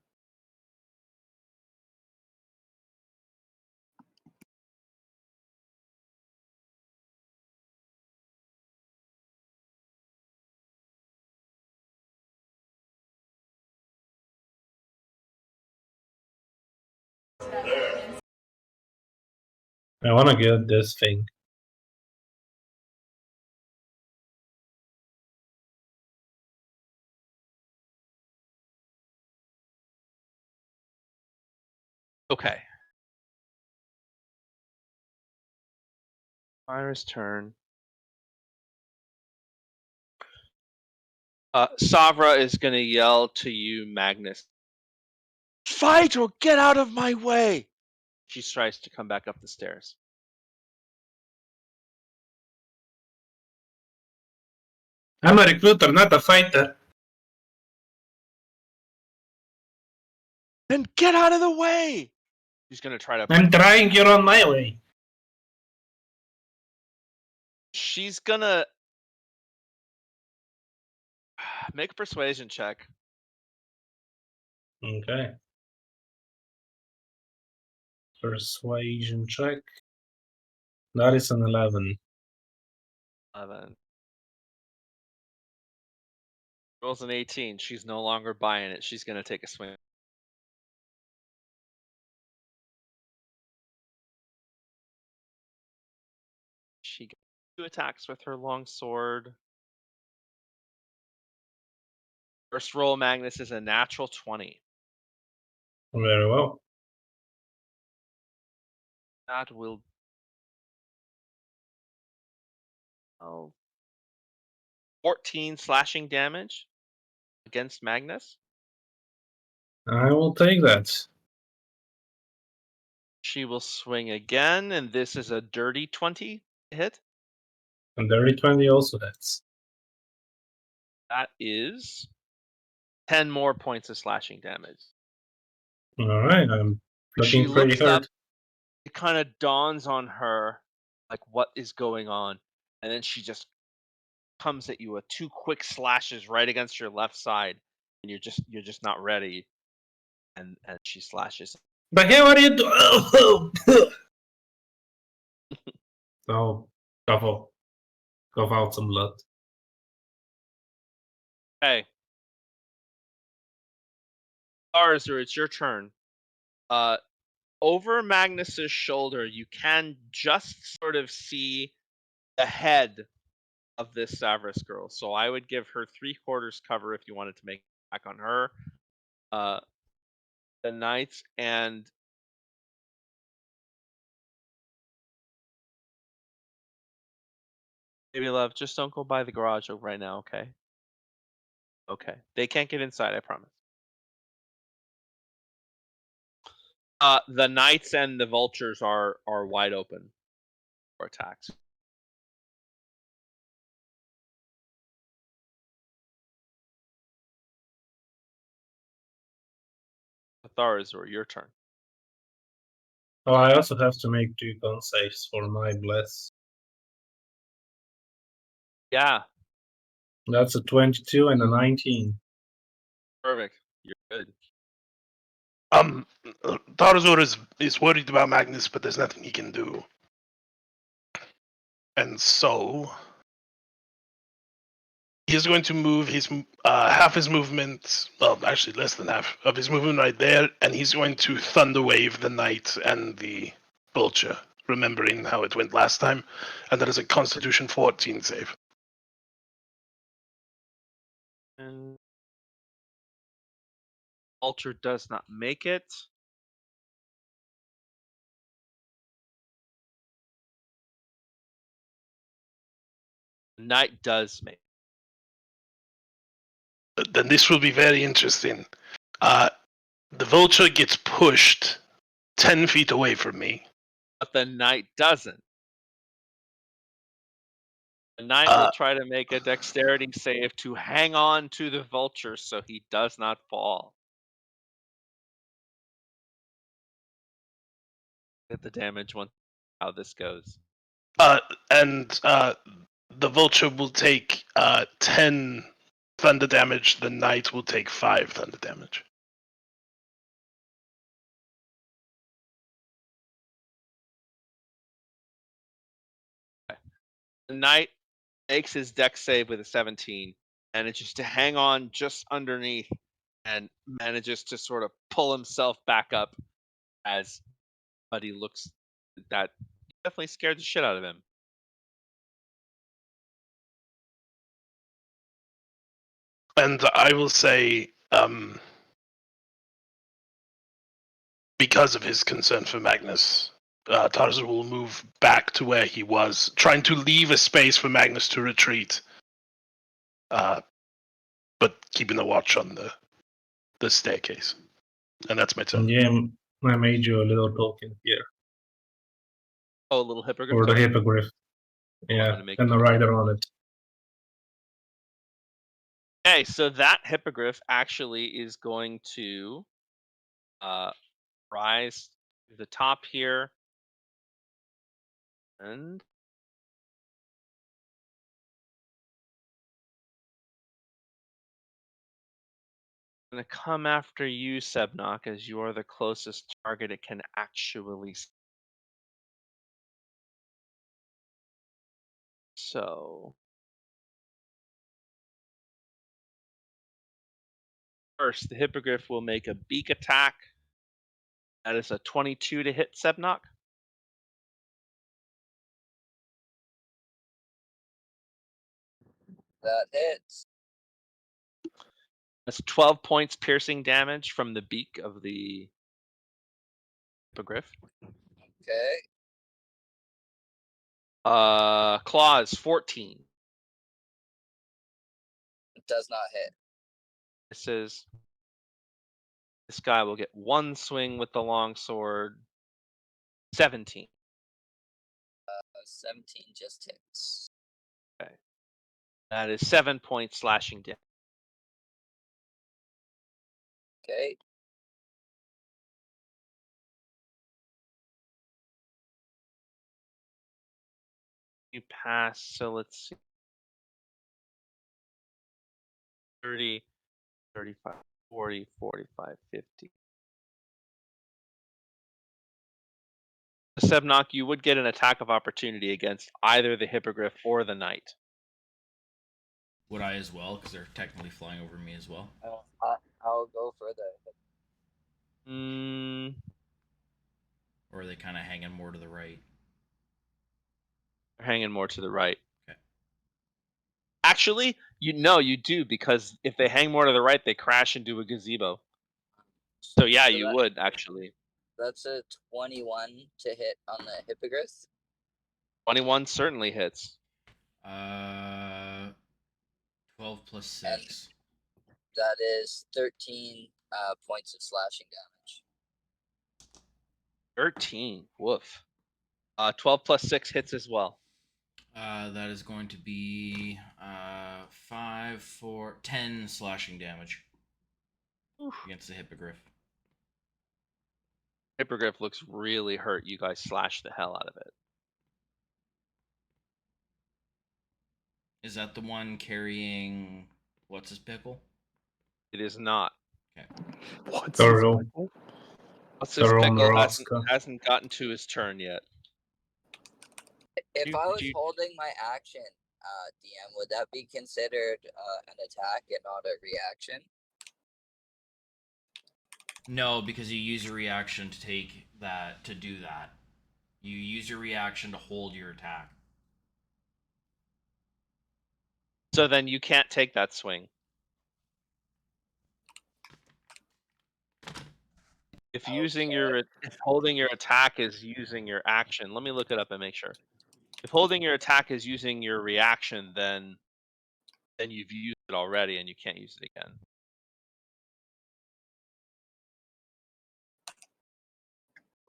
S2: I want to get this thing.
S1: Okay. Myra's turn. Savra is going to yell to you, Magnus. Fight or get out of my way! She tries to come back up the stairs.
S2: I'm a recruiter, not a fighter.
S1: Then get out of the way! She's going to try to...
S2: I'm trying, you're on my way.
S1: She's going to... make a persuasion check.
S2: Okay. Persuasion check. That is an 11.
S1: 11. Rolls an 18. She's no longer buying it. She's going to take a swing. She gets 2 attacks with her long sword. First roll, Magnus, is a natural 20.
S2: Very well.
S1: That will... 14 slashing damage against Magnus.
S2: I will take that.
S1: She will swing again, and this is a dirty 20 to hit.
S2: And dirty 20 also hits.
S1: That is 10 more points of slashing damage.
S2: Alright, I'm
S1: She
S2: looking pretty
S1: looks up.
S2: hurt.
S1: It kind of dawns on her, like, what is going on? And then she just comes at you with 2 quick slashes right against your left side, and you're just not ready. And she slashes.
S2: But how are you doing? So, cough out some blood.
S1: Hey, Arthur, it's your turn. Over Magnus's shoulder, you can just sort of see the head of this Savras girl. So I would give her 3/4 cover if you wanted to make back on her. The knights and baby love, just don't go by the garage right now, okay? Okay. They can't get inside, I promise. The knights and the vultures are wide open for attacks. Atharazor, your turn.
S2: Oh, I also have to make 2 con saves for my bless.
S1: Yeah.
S2: That's a 22 and a 19.
S1: Perfect. You're good.
S5: Tarzor is worried about Magnus, but there's nothing he can do. And so he's going to move his half his movement, well, actually less than half of his movement right there, and he's going to Thunder Wave the Knight and the Vulture, remembering how it went last time, and that is a Constitution 14 save.
S1: And Ultra does not make it. Knight does make it.
S5: Then this will be very interesting. The Vulture gets pushed 10 feet away from me.
S1: But the Knight doesn't. The Knight will try to make a dexterity save to hang on to the Vulture so he does not fall. Get the damage once how this goes.
S5: And the Vulture will take 10 thunder damage. The Knight will take 5 thunder damage.
S1: The Knight makes his dex save with a 17, manages to hang on just underneath, and manages to sort of pull himself back up as Buddy looks. That definitely scared the shit out of him.
S5: And I will say, because of his concern for Magnus, Tarzan will move back to where he was, trying to leave a space for Magnus to retreat, but keeping a watch on the staircase. And that's my turn.
S2: Yeah, I made you a little token here.
S1: Oh, a little hippogriff.
S2: Or the
S1: token?
S2: hippogriff. Yeah,
S1: gonna make
S2: and the rider on it.
S1: Okay, so that hippogriff actually is going to rise to the top here. And I'm going to come after you, Sebnok, as you are the closest target it can actually see. So first, the hippogriff will make a beak attack. That is a 22 to hit Sebnok.
S6: That hits.
S1: That's 12 points piercing damage from the beak of the hippogriff.
S6: Okay.
S1: Claws 14.
S6: It does not hit.
S1: This guy will get one swing with the long sword. 17.
S6: 17 just hits.
S1: Okay. That is 7 points slashing damage.
S6: Okay.
S1: You pass, so let's see. 30, 35, 40, 45, 50. Sebnok, you would get an attack of opportunity against either the hippogriff or the knight.
S3: Would I as well? Because they're technically flying over me as well.
S6: I'll go for the.
S3: Or are they kind of hanging more to the right?
S1: They're hanging more to the right.
S3: Okay.
S1: Actually, you do, because if they hang more to the right, they crash into a gazebo. So yeah, you would actually.
S6: That's a 21 to hit on the hippogriff.
S1: 21 certainly hits.
S3: 12 plus 6.
S6: That is 13 points of slashing damage.
S1: 13. Woof. 12 plus 6 hits as well.
S3: That is going to be 5, 4, 10 slashing damage against the hippogriff.
S1: Hippogriff looks really hurt. You guys slash the hell out of it.
S3: Is that the one carrying what's his pickle?
S1: It is not.
S3: Okay.
S4: What's
S2: Thorough.
S4: this pickle?
S1: What's this
S2: Thorough
S1: pickle
S2: Nebraska.
S1: hasn't gotten to his turn yet.
S6: If
S1: You-
S6: I was
S1: you-
S6: holding my action, DM, would that be considered an attack and not a reaction?
S3: No, because you use your reaction to do that. You use your reaction to hold your attack.
S1: So then you can't take that swing. If holding your attack is using your action, let me look it up and make sure. If holding your attack is using your reaction, then you've used it already and you can't use it again.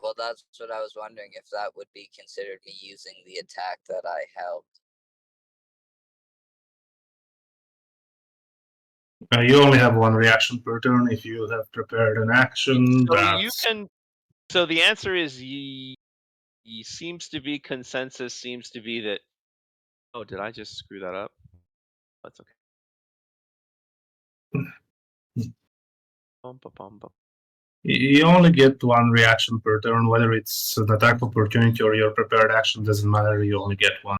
S6: Well, that's what I was wondering, if that would be considered me using the attack that I held.
S2: You only have one reaction per turn. If you have prepared an action,
S1: So
S2: that's...
S1: you can. So the answer is seems to be consensus. Seems to be that. Oh, did I just screw that up? That's okay. Bum, bum, bum, bum.
S2: You only get one reaction per turn, whether it's an attack opportunity or your prepared action, doesn't matter, you only get one.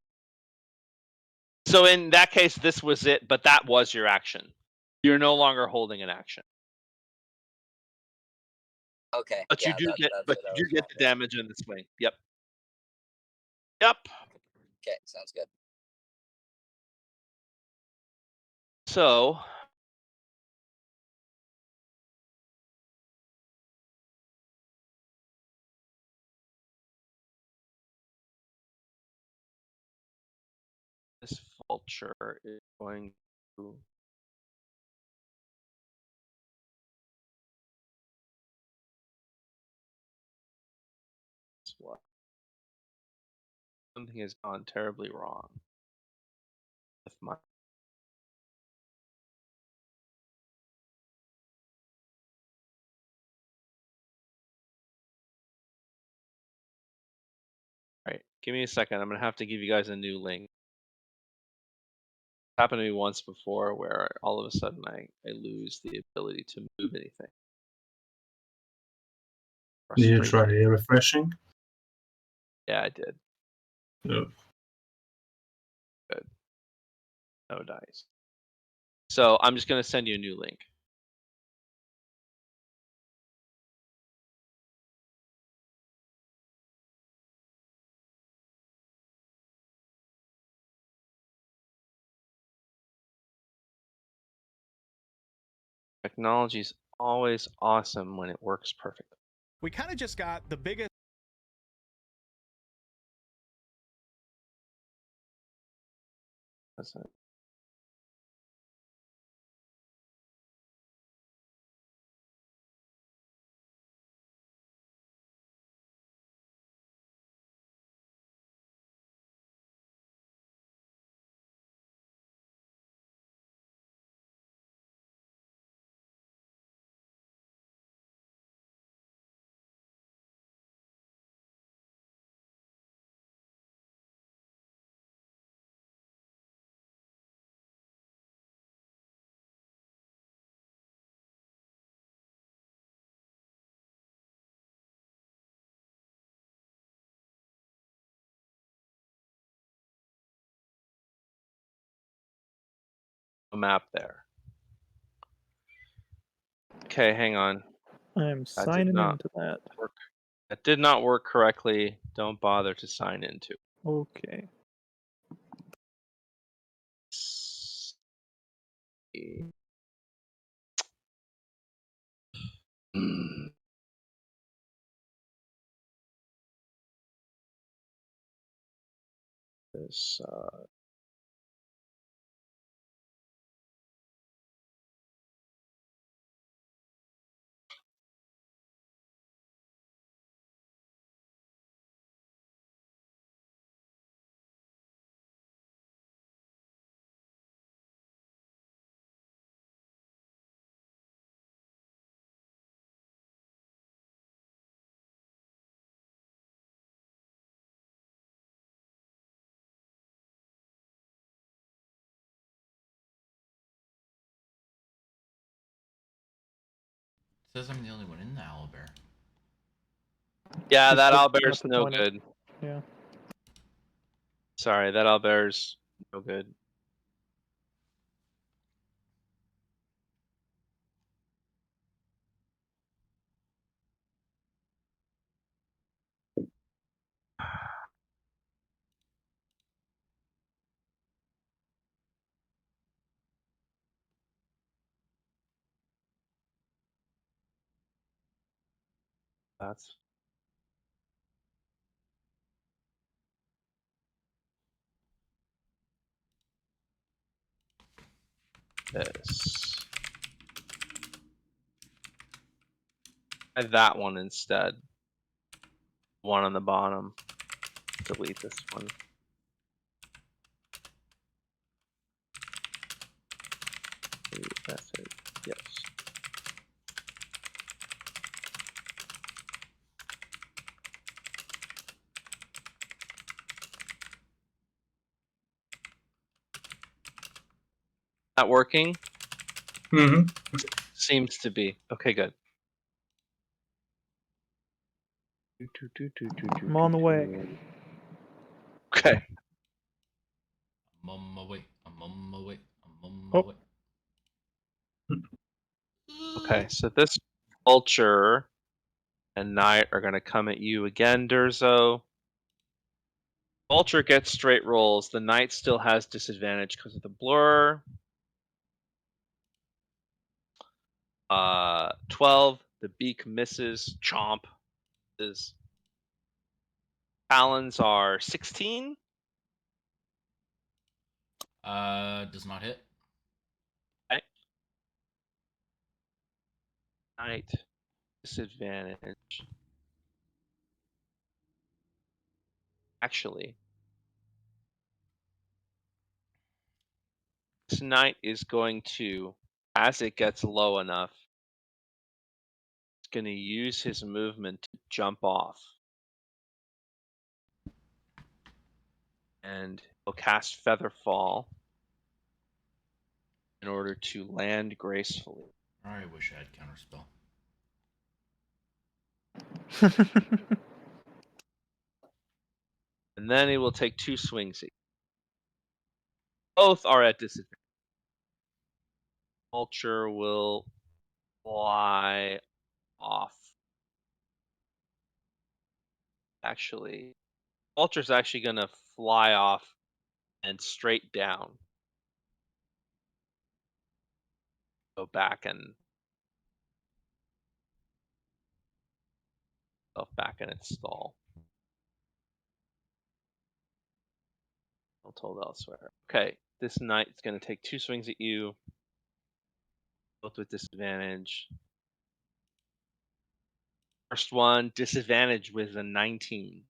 S1: So in that case, this was it, but that was your action. You're no longer holding an action.
S6: Okay.
S1: But
S6: yeah,
S1: you do
S6: that's
S1: get
S6: what I
S1: the
S6: was wondering.
S1: damage in the swing. Yep. Yep.
S6: Okay, sounds good.
S1: So this vulture is going to what? Something has gone terribly wrong with my. All right, give me a second. I'm gonna have to give you guys a new link. It happened to me once before where all of a sudden I lose the ability to move anything.
S2: Did you try
S1: Frustrating.
S2: refreshing?
S1: Yeah, I did.
S2: No.
S1: Good. No dice. So I'm just gonna send you a new link. Technology is always awesome when it works perfectly.
S7: We kind of just got the biggest.
S1: That's it. A map there. Okay, hang on.
S4: I'm
S1: That did
S4: signing
S1: not
S4: into that.
S1: work. That did not work correctly. Don't bother to sign into.
S4: Okay.
S1: This
S3: says I'm the only one in the owlbear.
S1: Yeah,
S4: He's
S1: that
S4: just
S1: owlbear's
S4: about to
S1: no
S4: join us.
S1: good.
S4: Yeah.
S1: Sorry, that owlbear's no good. That's this. Try that one instead. One on the bottom. Delete this one. That's it. Yes. Not working?
S2: Mm-hmm.
S1: Seems to be. Okay, good.
S4: I'm on the way.
S1: Okay.
S3: I'm on my way. I'm on my way. I'm on my
S4: Oh.
S3: way.
S1: Okay, so this vulture and knight are going to come at you again, Durzo. Vulture gets straight rolls. The knight still has disadvantage because of the blur. 12. The beak misses. Chomp. His talons are 16.
S3: Does not hit.
S1: Okay. Knight disadvantage. Actually, this knight is going to, as it gets low enough, it's going to use his movement to jump off. And he'll cast Featherfall in order to land gracefully.
S3: I wish I had counterspell.
S1: And then he will take 2 swings at you. Both are at disadvantage. Vulture will fly off. Actually, Vulture's actually going to fly off and straight down. Go back and back in its stall. I'm told elsewhere. Okay, this knight is going to take 2 swings at you, both with disadvantage. First one, disadvantage with a 19.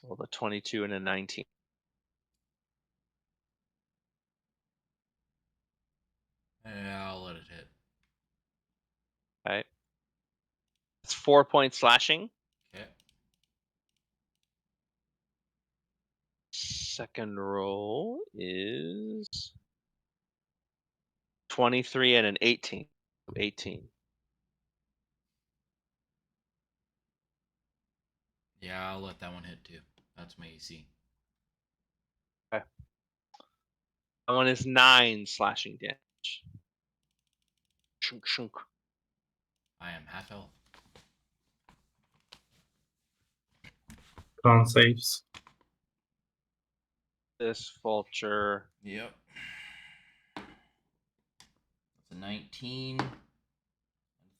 S1: Well, the 22 and a 19.
S3: Yeah, I'll let it hit.
S1: Okay. It's 4 points slashing.
S3: Okay.
S1: Second roll is 23 and an 18. 18.
S3: Yeah, I'll let that one hit too. That's my AC.
S1: Okay. That one is 9 slashing damage. Shunk, shunk.
S3: I am half health.
S2: Con saves.
S1: This vulture.
S3: Yep. That's a 19 and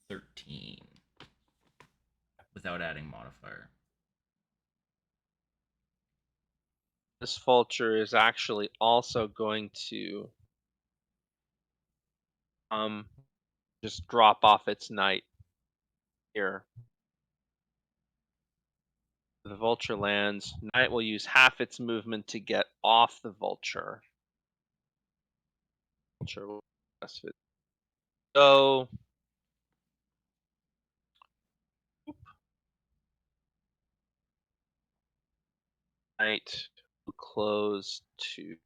S3: 13. Without adding modifier.
S1: This vulture is actually also going to just drop off its knight here. The vulture lands. Knight will use half its movement to get off the vulture. Vulture will rest of it. So knight will close to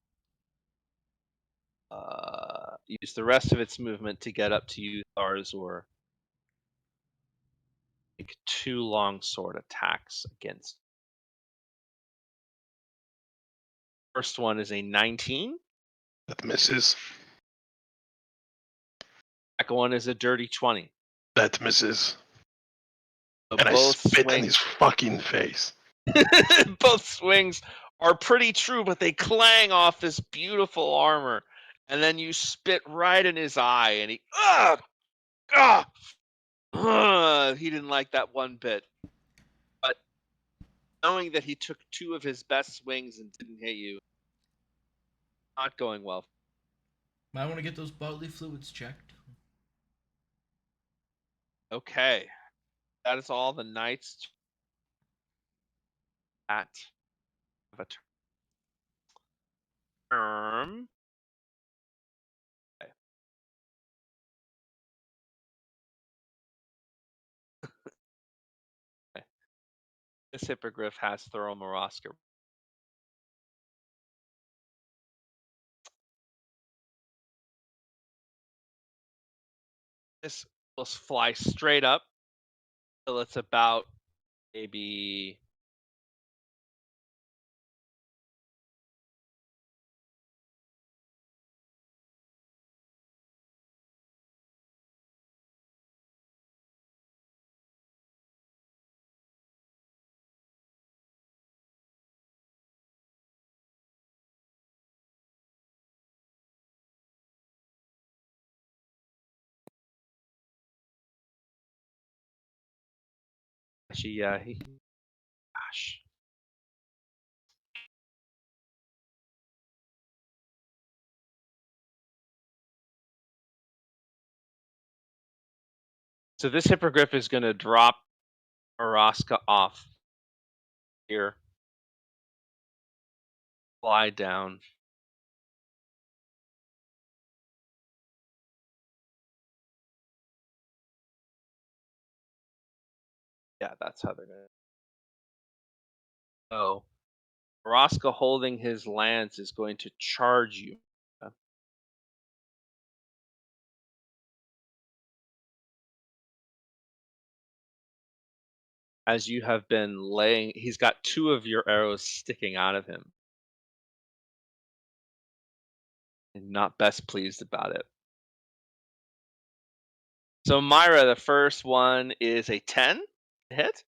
S1: use the rest of its movement to get up to you, Tharzor. Make 2 longsword attacks against. First one is a 19.
S5: That misses.
S1: Second one is a dirty 20.
S5: That misses.
S1: So
S5: And I
S1: both
S5: spit in
S1: swings,
S5: his fucking face.
S1: both swings are pretty true, but they clang off this beautiful armor, and then you spit right in his eye, and he he didn't like that one bit. But knowing that he took 2 of his best swings and didn't hit you, not going well.
S3: Might want to get those bodily fluids checked.
S1: Okay, that is all the knights at a term. Okay. Okay. This hippogriff has thorough Moroska. This will fly straight up till it's about maybe actually, yeah, gosh. So this hippogriff is going to drop Moroska off here, fly down. Yeah, that's how they're going to. So Moroska holding his lance is going to charge you. As you have been laying, he's got 2 of your arrows sticking out of him. And not best pleased about it. So Myra, the first one is a 10 hit.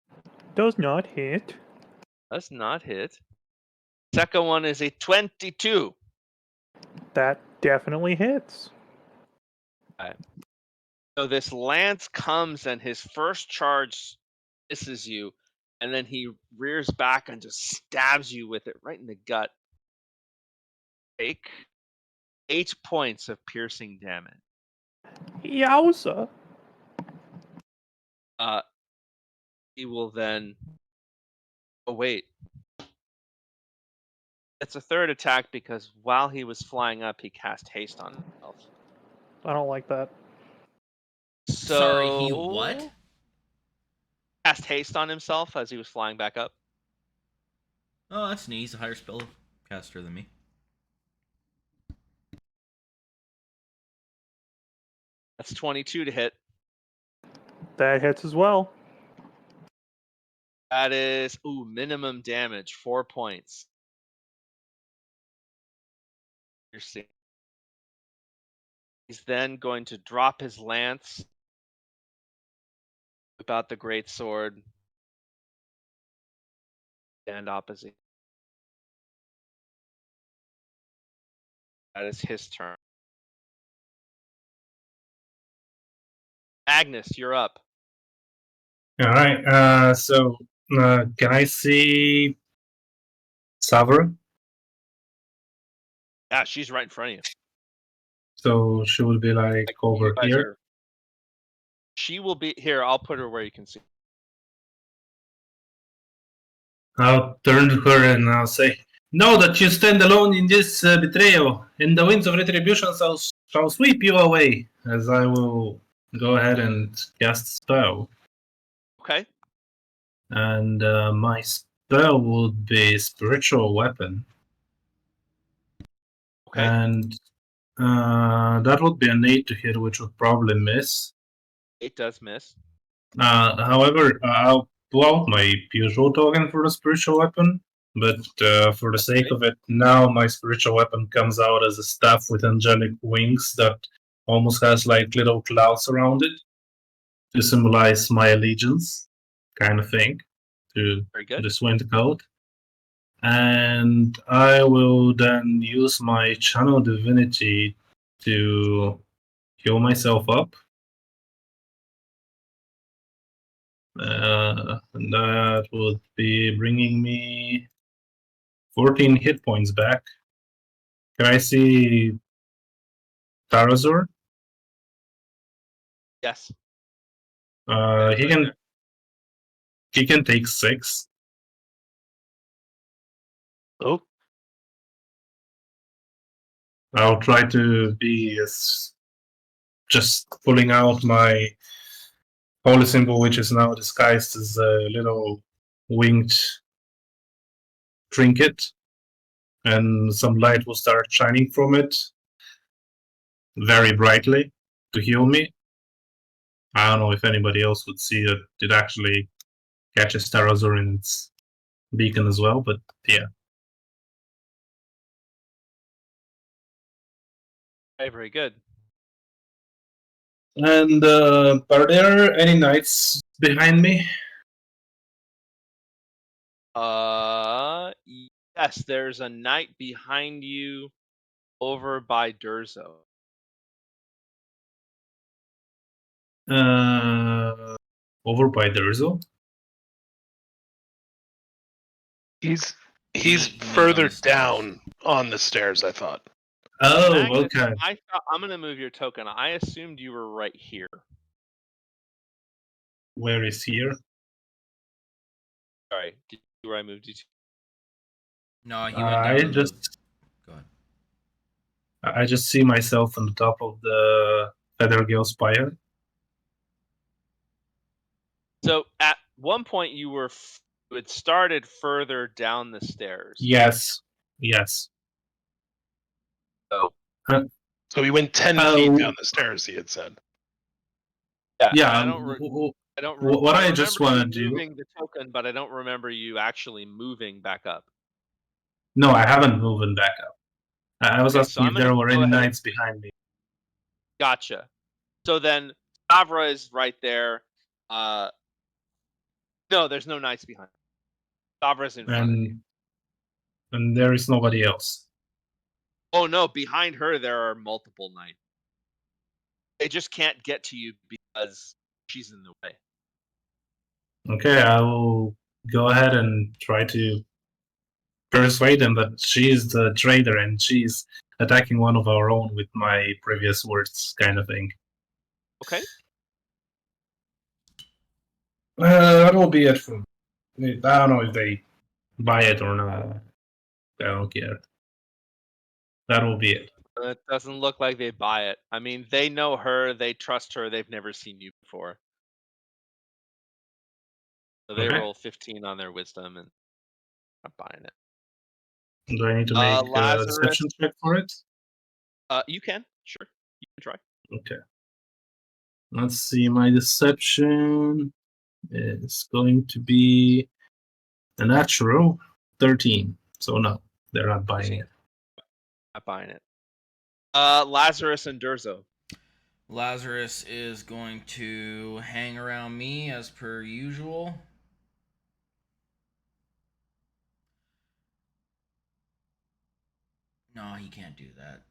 S4: Does not hit.
S1: Does not hit. Second one is a 22.
S4: That definitely hits.
S1: Okay. So this lance comes and his first charge misses you, and then he rears back and just stabs you with it right in the gut. Take 8 points of piercing damage.
S4: Yowza.
S1: He will then. Oh wait. It's a third attack because while he was flying up, he cast haste on himself.
S4: I don't like that.
S1: So
S3: Sorry, he what?
S1: Cast haste on himself as he was flying back up.
S3: Oh, that's neat. He's a higher spell caster than me.
S1: That's 22 to hit.
S4: That hits as well.
S1: That is minimum damage, 4 points. You're seeing. He's then going to drop his lance, whip out the great sword, stand opposite. That is his turn. Agnes, you're up.
S2: All right. So can I see Savra?
S1: Yeah, she's right in front of you.
S2: So she will be like over
S1: You guys
S2: here.
S1: are- She will be here. I'll put her where you can see.
S2: I'll turn to her and I'll say, "Know that you stand alone in this betrayal, and the winds of retribution shall sweep you away." As I will go ahead and cast spell,
S1: Okay.
S2: and my spell would be spiritual weapon.
S1: Okay.
S2: And That would be an 8 to hit, which would probably miss.
S1: It does miss.
S2: However, I'll pull out my usual token for the spiritual weapon, but for the sake of it, now my spiritual weapon comes out as a staff with angelic wings that almost has like little clouds around it to symbolize my allegiance, kind of thing, to
S1: Very good.
S2: the Swint code. And I will then use my channel divinity to heal myself up. And that would be bringing me 14 hit points back. Can I see Tarazor?
S1: Yes.
S2: He
S1: Right
S2: can
S1: there.
S2: he can take 6.
S5: Oh,
S2: I'll try to be as just pulling out my holy symbol, which is now disguised as a little winged trinket, and some light will start shining from it very brightly to heal me. I don't know if anybody else would see that it actually catches Tarazor in its beacon as well, but yeah.
S1: Okay, very good.
S2: And are there any knights behind me?
S1: Yes, there's a knight behind you over by Durzo.
S2: Over by Durzo?
S5: he's
S3: He meant on
S5: further
S3: the stairs.
S5: down on the stairs, I thought.
S2: Oh,
S1: Magnus,
S2: okay.
S1: I'm gonna move your token. I assumed you were right here.
S2: Where is here?
S1: Sorry, did you where I moved you to?
S3: No, he went down to the. Go ahead.
S2: I just see myself on the top of the Feathergale Spire.
S1: So at one point you had started further down the stairs.
S2: Yes. Yes.
S1: So
S5: So he went 10 feet down the stairs, he had said.
S2: Yeah.
S1: I don't.
S2: What I
S1: remember
S2: just want to
S1: you
S2: do.
S1: moving the token, but I don't remember you actually moving back up.
S2: No, I haven't moved back up. I was
S1: Okay, so
S2: asking
S1: I'm
S2: if there
S1: gonna
S2: were
S1: go
S2: any
S1: ahead and-
S2: knights behind me.
S1: Gotcha. So then Stavra is right there. No, there's no knights behind. Stavra's in front of you.
S2: And there is nobody else.
S1: Oh no, behind her there are multiple knights. They just can't get to you because she's in the way.
S2: Okay, I will go ahead and try to persuade them that she's the traitor and she's attacking one of our own with my previous words, kind of thing.
S1: Okay.
S2: That will be it for me. I don't know if they buy it or not. I don't care. That will be it.
S1: It doesn't look like they buy it. I mean, they know her, they trust her, they've never seen you before. So they
S2: Okay.
S1: roll 15 on their wisdom and not buying it.
S2: Do I need to make a
S1: Lazarus.
S2: deception check for it?
S1: You can, sure. You can try.
S2: Okay. Let's see, my deception is going to be a natural 13. So no, they're not buying it.
S1: Not buying it. Lazarus and Durzo.
S3: Lazarus is going to hang around me as per usual. No, he can't do that.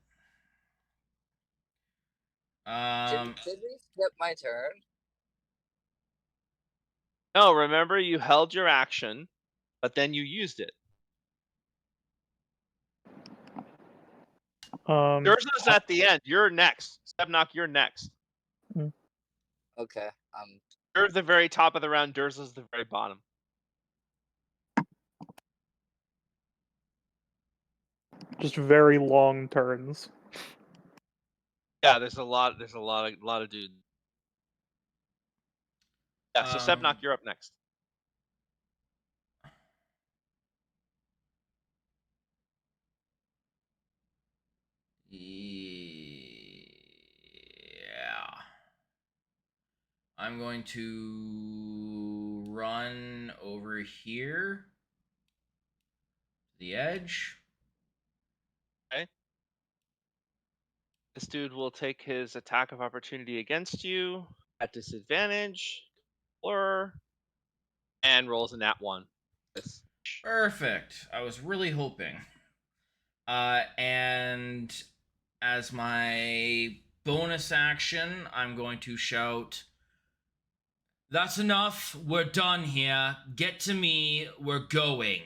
S6: Did we skip my turn?
S1: No, remember you held your action, but then you used it. Durzo's at the end. You're next. Stebnock, you're next.
S6: Okay.
S1: You're at the very top of the round. Durzo's the very bottom.
S4: Just very long turns.
S1: Yeah, there's a lot of dudes. Yeah, so Stebnock, you're up next.
S3: I'm going to run over here. The edge.
S1: Okay. This dude will take his attack of opportunity against you at disadvantage, or and rolls a nat 1. Yes.
S3: Perfect. I was really hoping. And as my bonus action, I'm going to shout, "That's enough. We're done here. Get to me. We're going.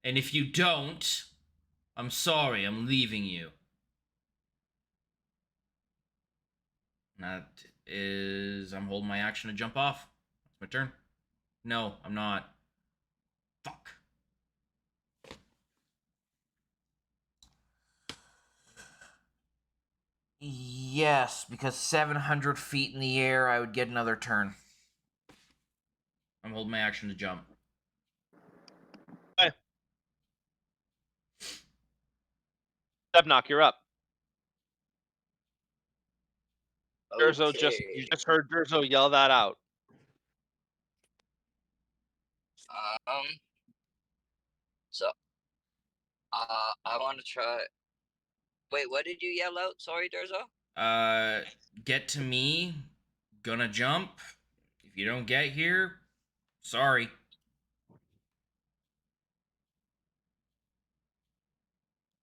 S3: And if you don't, I'm sorry. I'm leaving you." That is... I'm holding my action to jump off. It's my turn. No, I'm not. Fuck. Yes, because 700 feet in the air, I would get another turn. I'm holding my action to jump.
S1: Okay. Stepnock, you're up. Durzo you just heard Durzo yell that out.
S6: So, I want to try. Wait, what did you yell out? Sorry, Durzo.
S3: Get to me. Gonna jump. If you don't get here, sorry.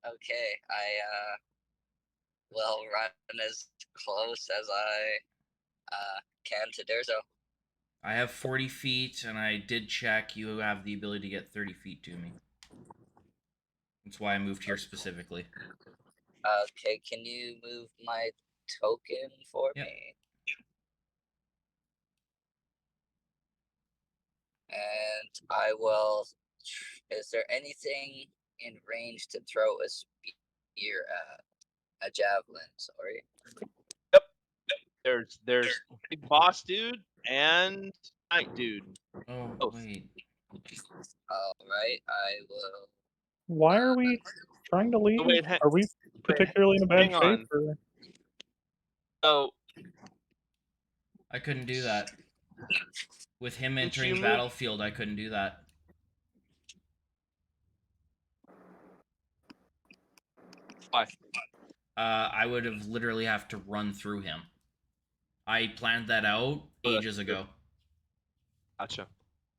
S6: Okay, I will run as close as I can to Durzo.
S3: I have 40 feet, and I did check. You have the ability to get 30 feet to me. That's why I moved here specifically.
S6: Okay, can you move my token for me? And I will. Is there anything in range to throw a spear at? A javelin, sorry.
S1: Yep. There's big boss dude and knight dude.
S3: Oh,
S1: Both.
S3: wait.
S6: Alright, I will.
S4: Why are we trying to leave?
S1: wait,
S4: Are we particularly in a bad
S1: hang
S4: shape?
S1: on.
S4: Or...
S1: So
S3: I couldn't do that. With him
S1: Didn't
S3: entering
S1: you move-
S3: battlefield, I couldn't do that.
S1: why?
S3: I would have literally have to run through him. I planned that out ages ago.
S1: Gotcha.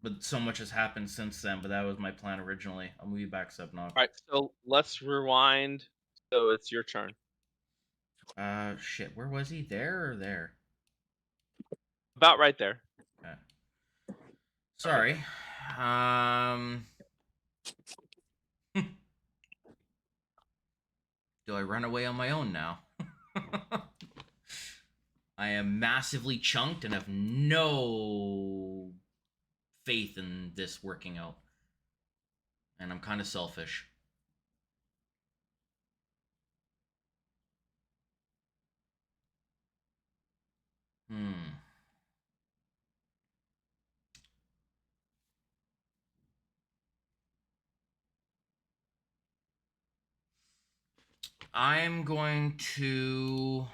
S3: But so much has happened since then, but that was my plan originally. I'll move you back, Subnog.
S1: Alright, so let's rewind. So it's your turn.
S3: Shit, where was he? There or there?
S1: About right there.
S3: Okay. Sorry. Do I run away on my own now? I am massively chunked and have no faith in this working out. And I'm kind of selfish. I'm going to...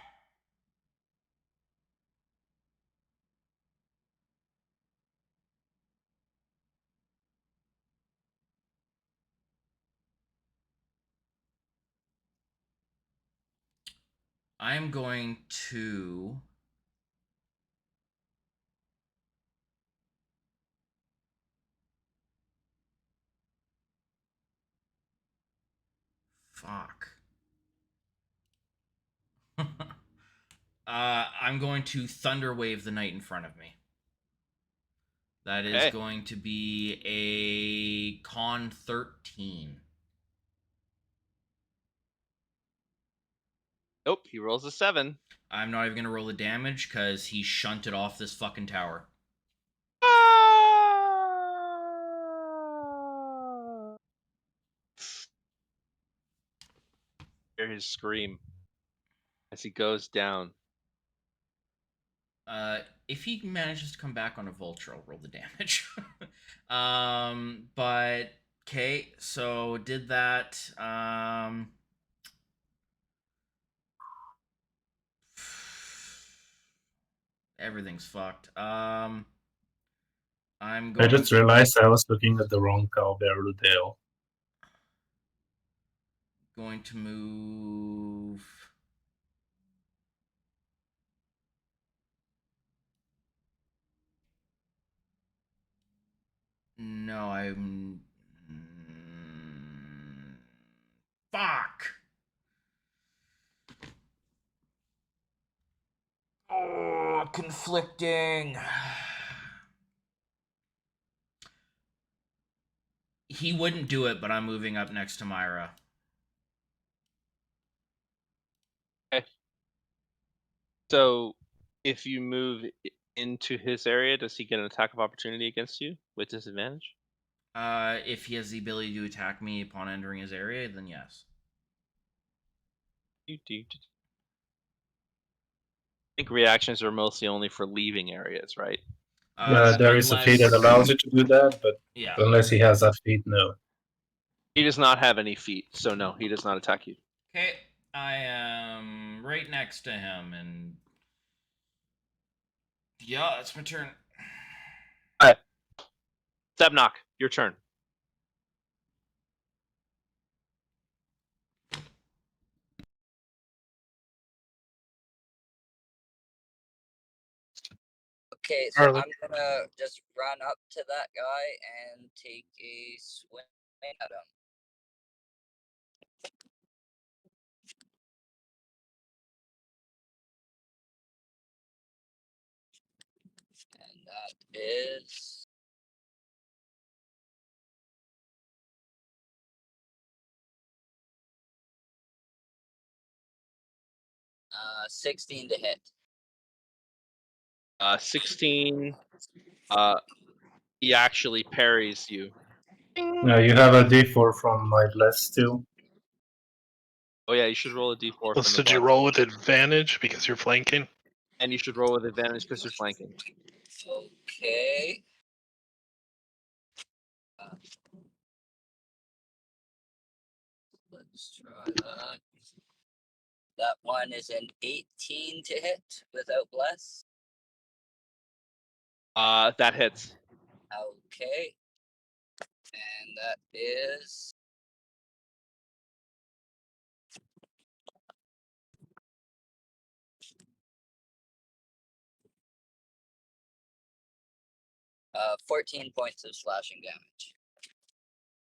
S3: I'm going to... Fuck. I'm going to Thunder Wave the knight in front of me. That is
S1: Okay.
S3: going to be a con 13.
S1: Nope, he rolls a 7.
S3: I'm not even going to roll the damage because he shunted off this fucking tower.
S1: Hear his scream as he goes down.
S3: If he manages to come back on a vulture, I'll roll the damage. But okay, so did that. everything's fucked. I'm
S2: I
S3: going
S2: just realized I was looking at the wrong Cowbell.
S3: going to move. No, I'm. Fuck. Oh, conflicting. He wouldn't do it, but I'm moving up next to Myra.
S1: Okay. So, if you move into his area, does he get an attack of opportunity against you with disadvantage?
S3: If he has the ability to attack me upon entering his area, then yes.
S1: I think reactions are mostly only for leaving areas, right?
S2: There is a feat that allows you to do that, but
S3: yeah,
S2: unless he has that feat, no.
S1: He does not have any feet, so no, he does not attack you.
S3: Okay, I am right next to him, and yeah, it's my turn.
S1: Alright. Sebnock, your turn.
S6: Okay, so
S5: Harley.
S6: I'm gonna just run up to that guy and take a swing at him. And that is 16 to hit.
S1: 16. He actually parries you.
S2: No, you have a d4 from my bless too.
S1: Oh yeah, you should roll a d4
S5: Well,
S1: from the
S5: did you
S1: bless.
S5: roll with advantage because you're flanking?
S1: And you should roll with advantage because you're flanking.
S6: Okay. Let's try that. That one is an 18 to hit without bless.
S1: That hits.
S6: Okay. And that is 14 points of slashing damage.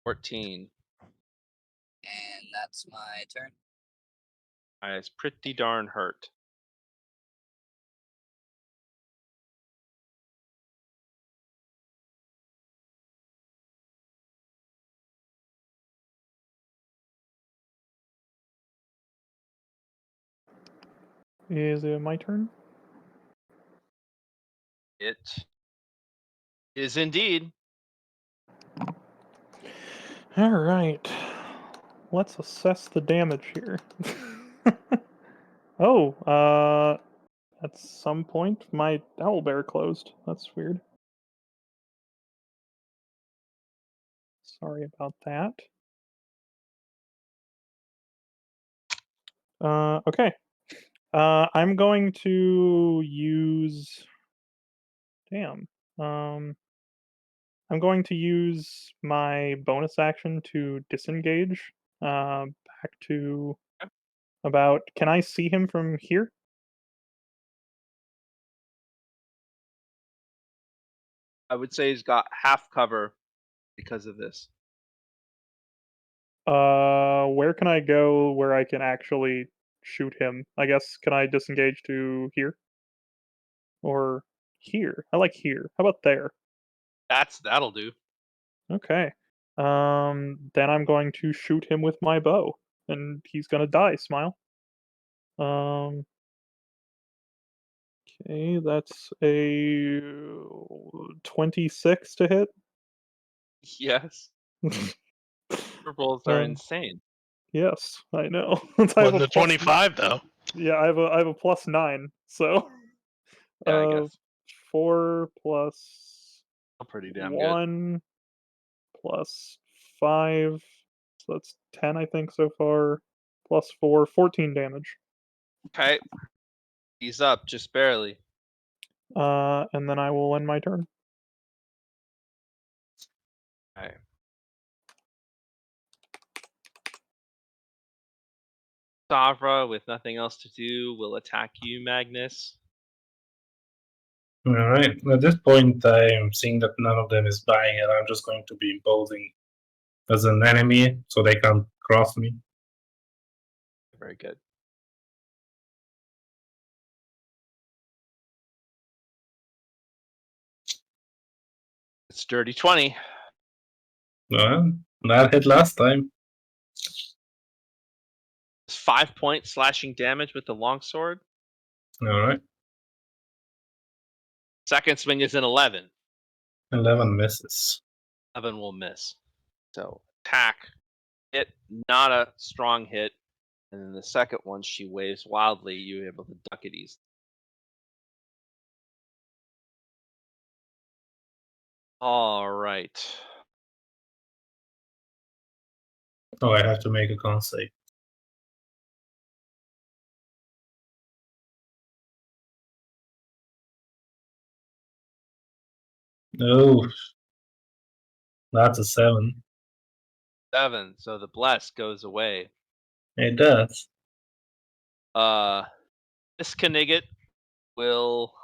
S1: 14.
S6: And that's my turn.
S1: It's pretty darn hurt.
S4: Is it my turn?
S1: It is indeed.
S4: All right. Let's assess the damage here. Oh, at some point my owlbear closed. That's weird. Sorry about that. Okay. I'm going to use. Damn. I'm going to use my bonus action to disengage. Back to about. Can I see him from here?
S1: I would say he's got half cover because of this.
S4: Where can I go where I can actually shoot him? I guess can I disengage to here? Or here? I like here. How about there?
S1: That'll do.
S4: Okay. Then I'm going to shoot him with my bow, and he's gonna die. Smile. Um. Okay, that's a 26 to hit.
S1: Yes. Purples are
S4: Uh,
S1: insane.
S4: yes, I know. I have
S5: Wasn't
S4: a
S5: a
S4: plus
S5: 25 though.
S4: Yeah, I have a +9. So,
S1: Yeah, I guess.
S4: 4 plus
S1: Pretty damn good.
S4: 1 plus 5. So that's 10, I think, so far. Plus 4, 14 damage.
S1: Okay. He's up just barely.
S4: And then I will end my turn.
S1: Okay. Savra, with nothing else to do, will attack you, Magnus.
S2: Alright, at this point I'm seeing that none of them is buying it. I'm just going to be imposing as an enemy so they can't cross me.
S1: Very good. It's dirty 20.
S2: Well, that hit last time.
S1: It's 5 points slashing damage with the longsword.
S2: Alright,
S1: Second swing is an 11.
S2: 11 misses.
S1: 11 will miss. So attack, hit, not a strong hit. And then the second one, she waves wildly. You're able to duck it easily. All right.
S2: Oh, I have to make a con save. Oh, that's a 7.
S1: 7. So the bless goes away.
S2: It does.
S1: Miss Knigget will.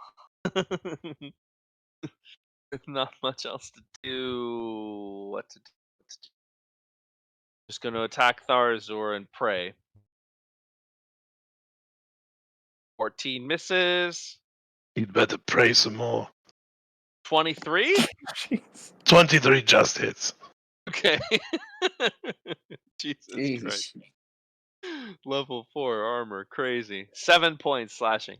S1: Not much else to do. What to do? Just going to attack Tharzor and pray. 14 misses.
S5: You'd better pray some more.
S1: 23?
S4: Jeez.
S5: 23 just hits.
S1: Okay. Jesus
S6: Jeez.
S1: Christ. Level 4 armor. Crazy. 7 points slashing.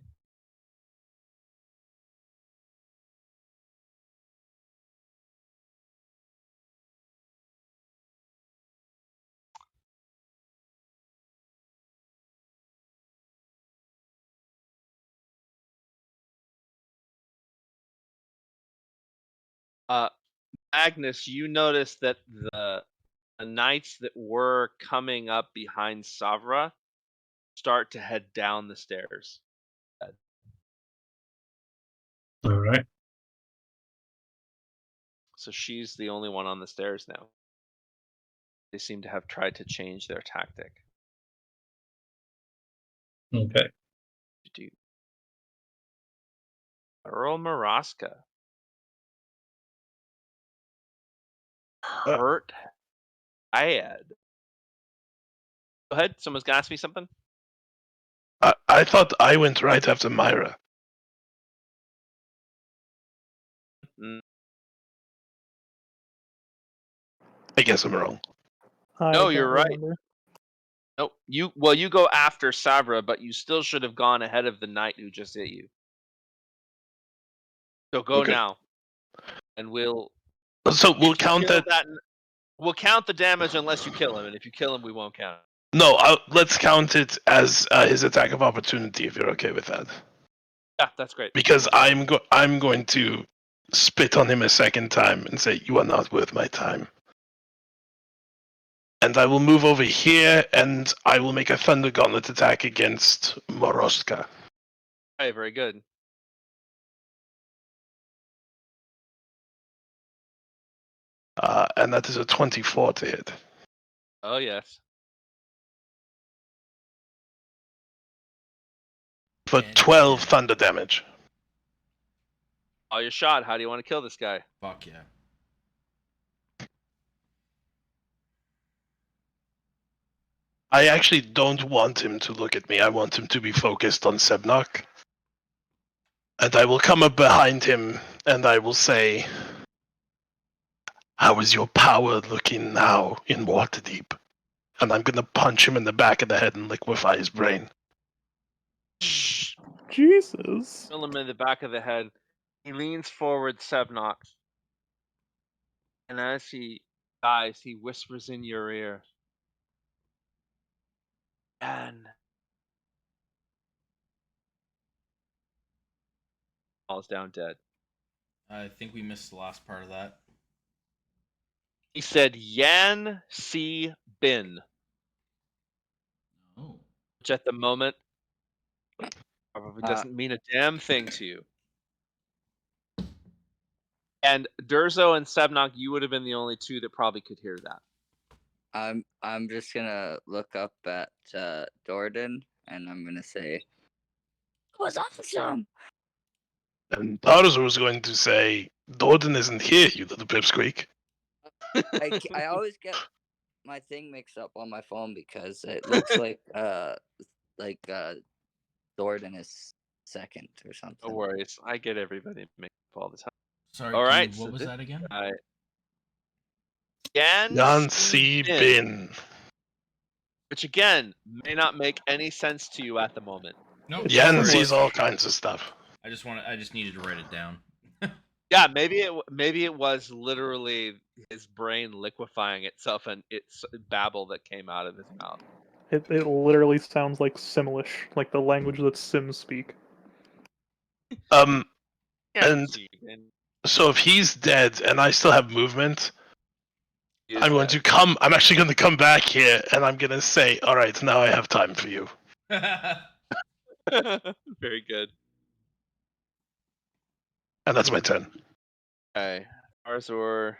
S1: Agnes, you notice that the knights that were coming up behind Savra start to head down the stairs.
S2: Alright.
S1: So she's the only one on the stairs now. They seem to have tried to change their tactic.
S2: Okay.
S1: Do Earl Maraska. Hurt bad. Go ahead. Someone's gonna ask me something.
S5: I thought I went right after Myra.
S1: Mm.
S5: I guess I'm wrong.
S4: I
S1: No,
S4: don't
S1: you're right.
S4: remember.
S1: No, you go after Savra, but you still should have gone ahead of the knight who just hit you. So go
S5: Okay.
S1: now, and we'll
S5: So we'll
S1: if you
S5: count
S1: kill
S5: that.
S1: We'll count the damage unless you kill him, and if you kill him, we won't count.
S5: No, let's count it as his attack of opportunity if you're okay with that.
S1: Yeah, that's great.
S5: Because I'm going to spit on him a second time and say, you are not worth my time. And I will move over here and I will make a Thunder Gauntlet attack against Moroska.
S1: Hey, very good.
S5: And that is a 24 to hit.
S1: Oh yes.
S5: For 12 thunder damage.
S1: All your shot. How do you want to kill this guy?
S3: Fuck yeah.
S5: I actually don't want him to look at me. I want him to be focused on Sebnok. And I will come up behind him and I will say, how is your power looking now in Waterdeep? And I'm gonna punch him in the back of the head and liquefy his brain.
S4: Jesus.
S1: Kill him in the back of the head. He leans forward, Sevnok, and as he dies, he whispers in your ear, and falls down dead.
S3: I think we missed the last part of that.
S1: He said, Yan Si Bin,
S3: Oh.
S1: which at the moment probably doesn't mean a damn thing to you. And Durzo and Sebnok, you would have been the only two that probably could hear that.
S6: I'm just gonna look up at Jordan and I'm gonna say, "It was awesome."
S5: And Tarzo was going to say, Dorden isn't here, you little pipsqueak.
S6: I always get my thing mixed up on my phone because it looks like Jordan is second or something.
S1: No worries. I get everybody mixed up all the time.
S3: Sorry,
S1: All right.
S3: what was that again?
S5: Yan Si Bin.
S1: Which again may not make any sense to you at the moment.
S3: No,
S4: It's
S5: Yan
S3: no worries.
S5: sees all kinds of stuff.
S3: I just needed to write it down.
S1: Yeah, maybe it was literally his brain liquefying itself and it's babble that came out of his mouth.
S4: It literally sounds like Simlish, like the language that Sims speak.
S5: And
S1: See, and
S5: so if he's dead and I still have movement,
S1: he is
S5: I'm going
S1: dead.
S5: to come. I'm actually going to come back here and I'm going to say, all right, now I have time for you.
S1: Very good.
S5: And that's my turn.
S1: Okay. Arzor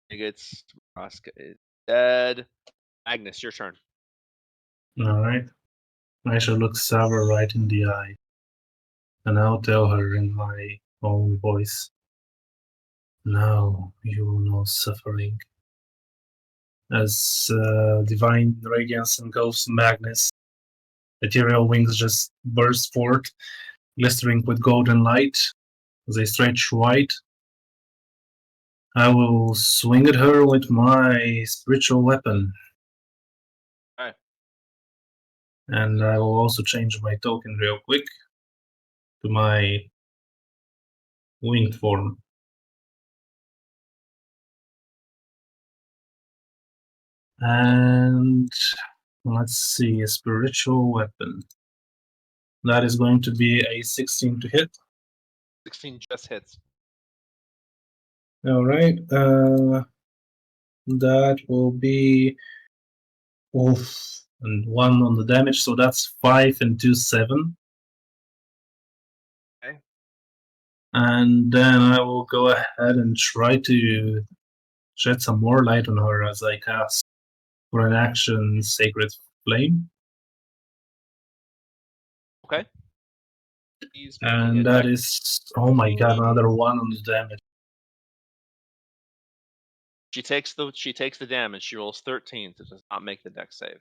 S1: gets Raska is dead. Agnes, your turn.
S2: Alright. I shall look Sarah right in the eye, and I'll tell her in my own voice. Now you will know suffering. As divine radiance engulfs Magnus, ethereal wings just burst forth, glistering with golden light. As they stretch wide, I will swing at her with my spiritual weapon.
S1: Alright.
S2: And I will also change my token real quick to my winged form. And let's see, a spiritual weapon. That is going to be a 16 to hit.
S1: 16 just hits.
S2: Alright, that will be and 1 on the damage, so that's 5 and 2, 7.
S1: Okay.
S2: And then I will go ahead and try to shed some more light on her as I cast for an action Sacred Flame.
S1: Okay. He's making
S2: And
S1: a
S2: that
S1: dex-
S2: is, oh my god, another 1 on the damage.
S1: She takes the damage. She rolls 13. So does not make the dex save.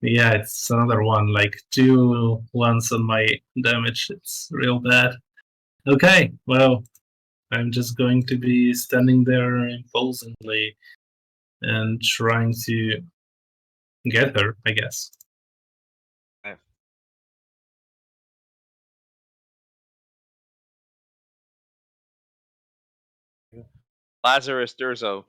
S2: Yeah, it's another 1, like 2 ones on my damage. It's real bad. Okay, well, I'm just going to be standing there impulsively and trying to get her, I guess.
S1: Okay. Lazarus Durzo.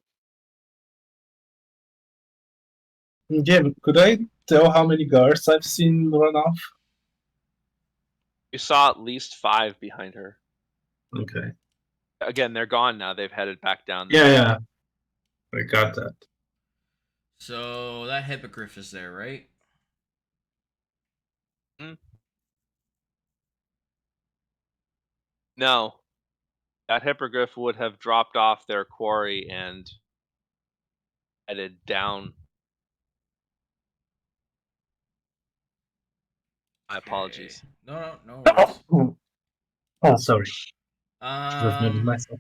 S2: Yeah, but could I tell how many guards I've seen run off?
S1: You saw at least 5 behind her.
S2: Okay.
S1: Again, they're gone now. They've headed back down.
S2: Yeah. I got that.
S3: So that hippogriff is there, right?
S1: No. That hippogriff would have dropped off their quarry and headed down. My apologies.
S3: No worries.
S2: Oh, sorry. Should have muted myself.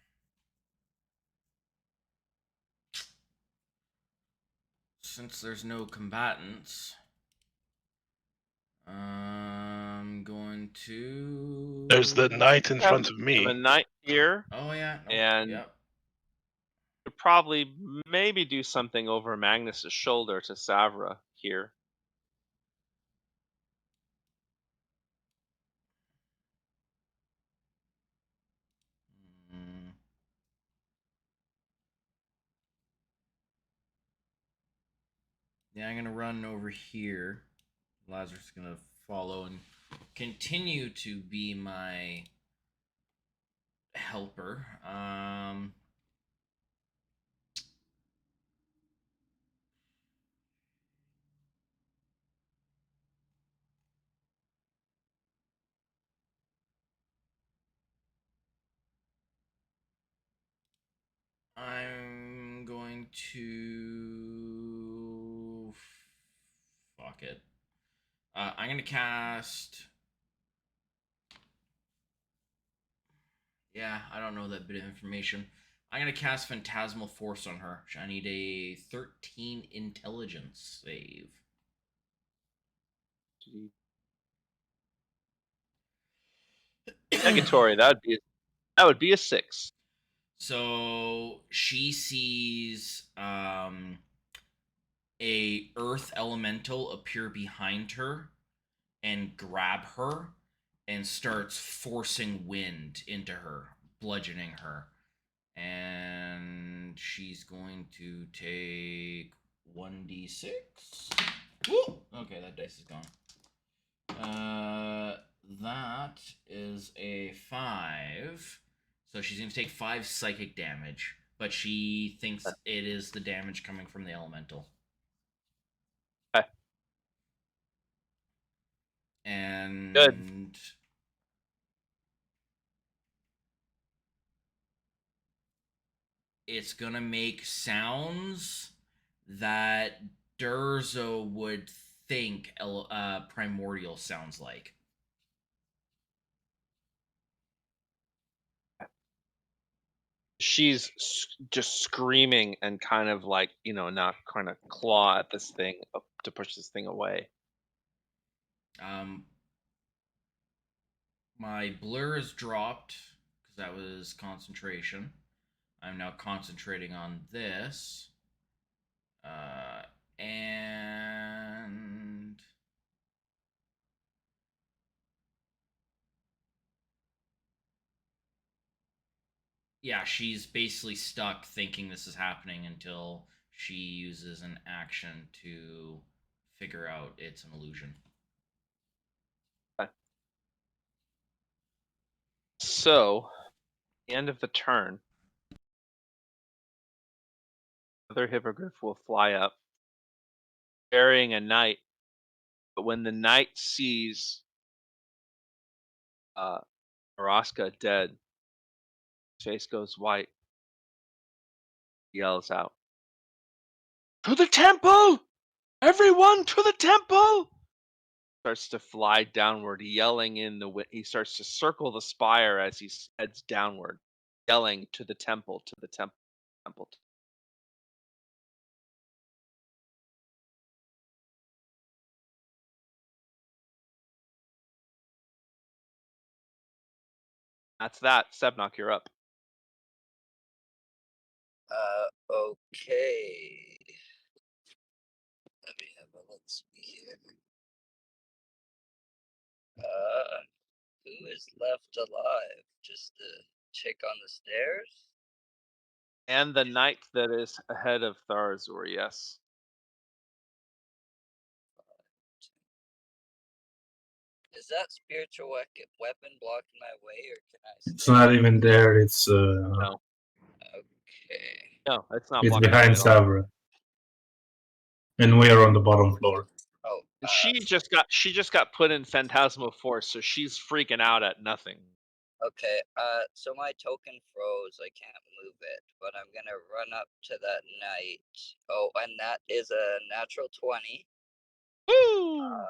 S3: Since there's no combatants, I'm going to.
S5: There's the knight in front of
S1: The
S5: me.
S1: knight here.
S3: Oh yeah. No,
S1: And
S3: yep.
S1: could probably maybe do something over Magnus's shoulder to Savra here.
S3: Mm. Yeah, I'm gonna run over here. Lazarus is gonna follow and continue to be my helper. I'm going to fuck it. I'm gonna cast. Yeah, I don't know that bit of information. I'm gonna cast Phantasmal Force on her. I need a 13 intelligence save.
S1: Negatory. That would be a 6.
S3: So she sees a earth elemental appear behind her and grab her and starts forcing wind into her, bludgeoning her. And she's going to take 1d6. Woo! Okay, that dice is gone. That is a 5. So she's going to take 5 psychic damage, but she thinks it is the damage coming from the elemental.
S1: Okay.
S3: And
S1: Good.
S3: It's going to make sounds that Durzo would think primordial sounds like.
S1: She's just screaming and kind of like, not kind of claw at this thing to push this thing away.
S3: My blur is dropped because that was concentration. I'm now concentrating on this. And yeah, she's basically stuck thinking this is happening until she uses an action to figure out it's an illusion.
S1: Okay. So, the end of the turn, another hippogriff will fly up, carrying a knight. But when the knight sees Araska dead, his face goes white. He yells out, "To the temple! Everyone to the temple!" Starts to fly downward, yelling in the wind. He starts to circle the spire as he heads downward, yelling, "To the temple, to the temple, temple." That's that. Sebnok, you're up.
S6: Okay. Let me have a let's see here. Who is left alive? Just to check on the stairs?
S1: And the knight that is ahead of Tharazor, yes.
S6: Is that spiritual weapon blocking my way, or can I?
S2: It's not even there. It's
S1: No,
S6: Okay.
S1: no, it's not
S2: it's
S1: blocking
S2: behind
S1: it at all.
S2: Sabra, and we are on the bottom floor.
S6: Oh,
S1: She just got put in Phantasmal Force, so she's freaking out at nothing.
S6: okay. So my token froze. I can't move it, but I'm gonna run up to that knight. Oh, and that is a natural 20.
S1: Woo!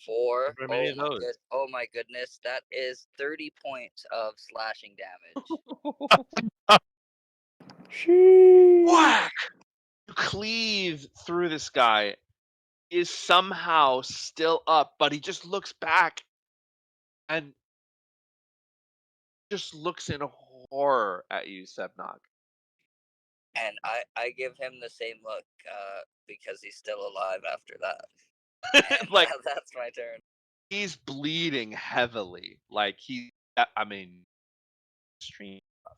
S6: 4.
S1: Never many of those.
S6: Oh my goodness, that is 30 points of slashing damage.
S1: Whack! You cleave through this guy. He is somehow still up, but he just looks back and just looks in horror at you, Sebnok.
S6: And I give him the same look, because he's still alive after that. And
S1: Like,
S6: that's my turn.
S1: he's bleeding heavily. Like extreme stuff.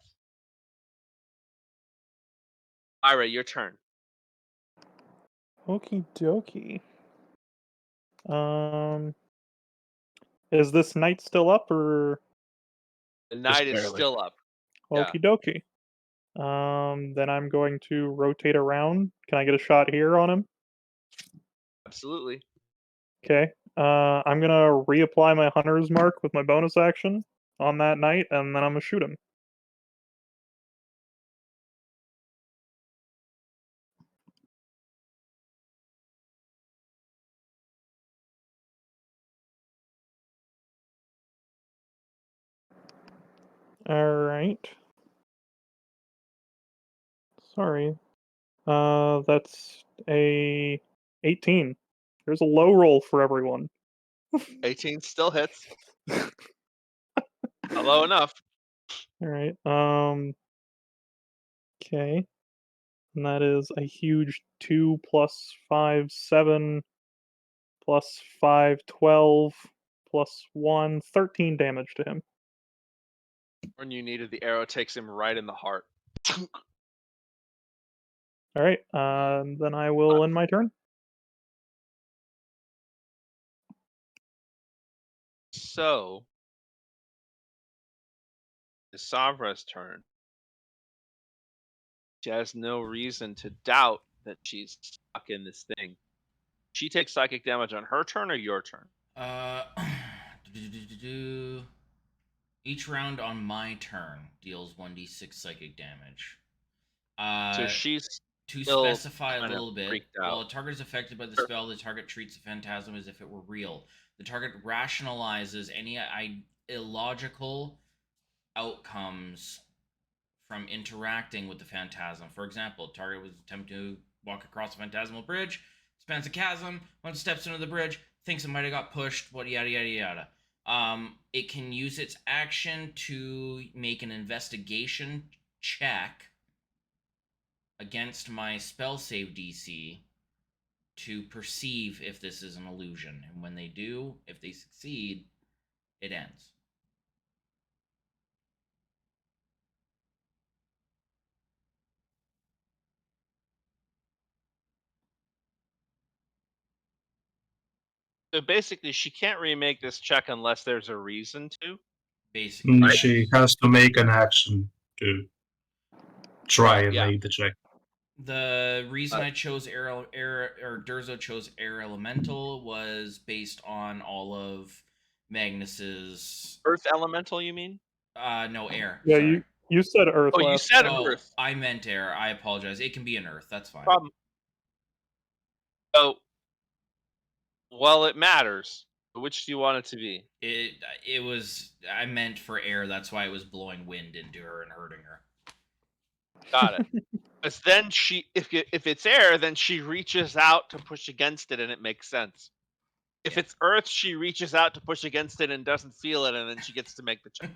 S1: Ira, your turn.
S4: Okie dokie. Is this knight still up, or
S1: The knight is
S5: barely.
S1: still up. Yeah.
S4: okie dokie? Then I'm going to rotate around. Can I get a shot here on him?
S1: Absolutely.
S4: Okay. I'm gonna reapply my hunter's mark with my bonus action on that knight, and then I'm gonna shoot him. Alright. Sorry. That's a 18. There's a low roll for everyone.
S1: 18 still hits. Low enough.
S4: Alright, okay. And that is a huge 2 plus 5, 7, plus 5, 12, plus 1, 13 damage to him.
S1: When you needed, the arrow takes him right in the heart.
S4: Alright, then I will end my turn.
S1: So, it's Savra's turn. She has no reason to doubt that she's stuck in this thing. She takes psychic damage on her turn or your turn?
S3: Each round on my turn deals 1d6 psychic damage.
S1: So she's
S3: To
S1: still
S3: specify a
S1: kind of
S3: little bit,
S1: freaked
S3: while
S1: out.
S3: a target is affected by the spell, the target treats the phantasm as if it were real. The target rationalizes any illogical outcomes from interacting with the phantasm. For example, target was attempting to walk across a phantasmal bridge, spans a chasm, once steps into the bridge, thinks it might have got pushed, what yada yada yada. It can use its action to make an investigation check against my spell save DC to perceive if this is an illusion. And when they do, if they succeed, it ends.
S1: So basically, she can't remake this check unless there's a reason to.
S3: Basically,
S1: Right.
S2: She has to make an action to try
S1: Right,
S2: and
S1: yeah.
S2: make the check.
S3: the reason I chose Durzo chose air elemental was based on all of Magnus's
S1: Earth elemental, you mean?
S3: no air.
S4: Yeah,
S3: Sorry.
S4: you said Earth
S1: Oh, you
S4: last.
S1: said
S3: Oh,
S1: Earth.
S3: I meant air. I apologize. It can be an earth. That's fine.
S1: Problem. So, well, it matters. Which do you want it to be?
S3: It was I meant for air. That's why it was blowing wind into her and hurting her.
S1: Got it. Because then if it's air, then she reaches out to push against it, and it makes sense. If it's Earth, she reaches out to push against it and doesn't feel it, and then she gets to make the check.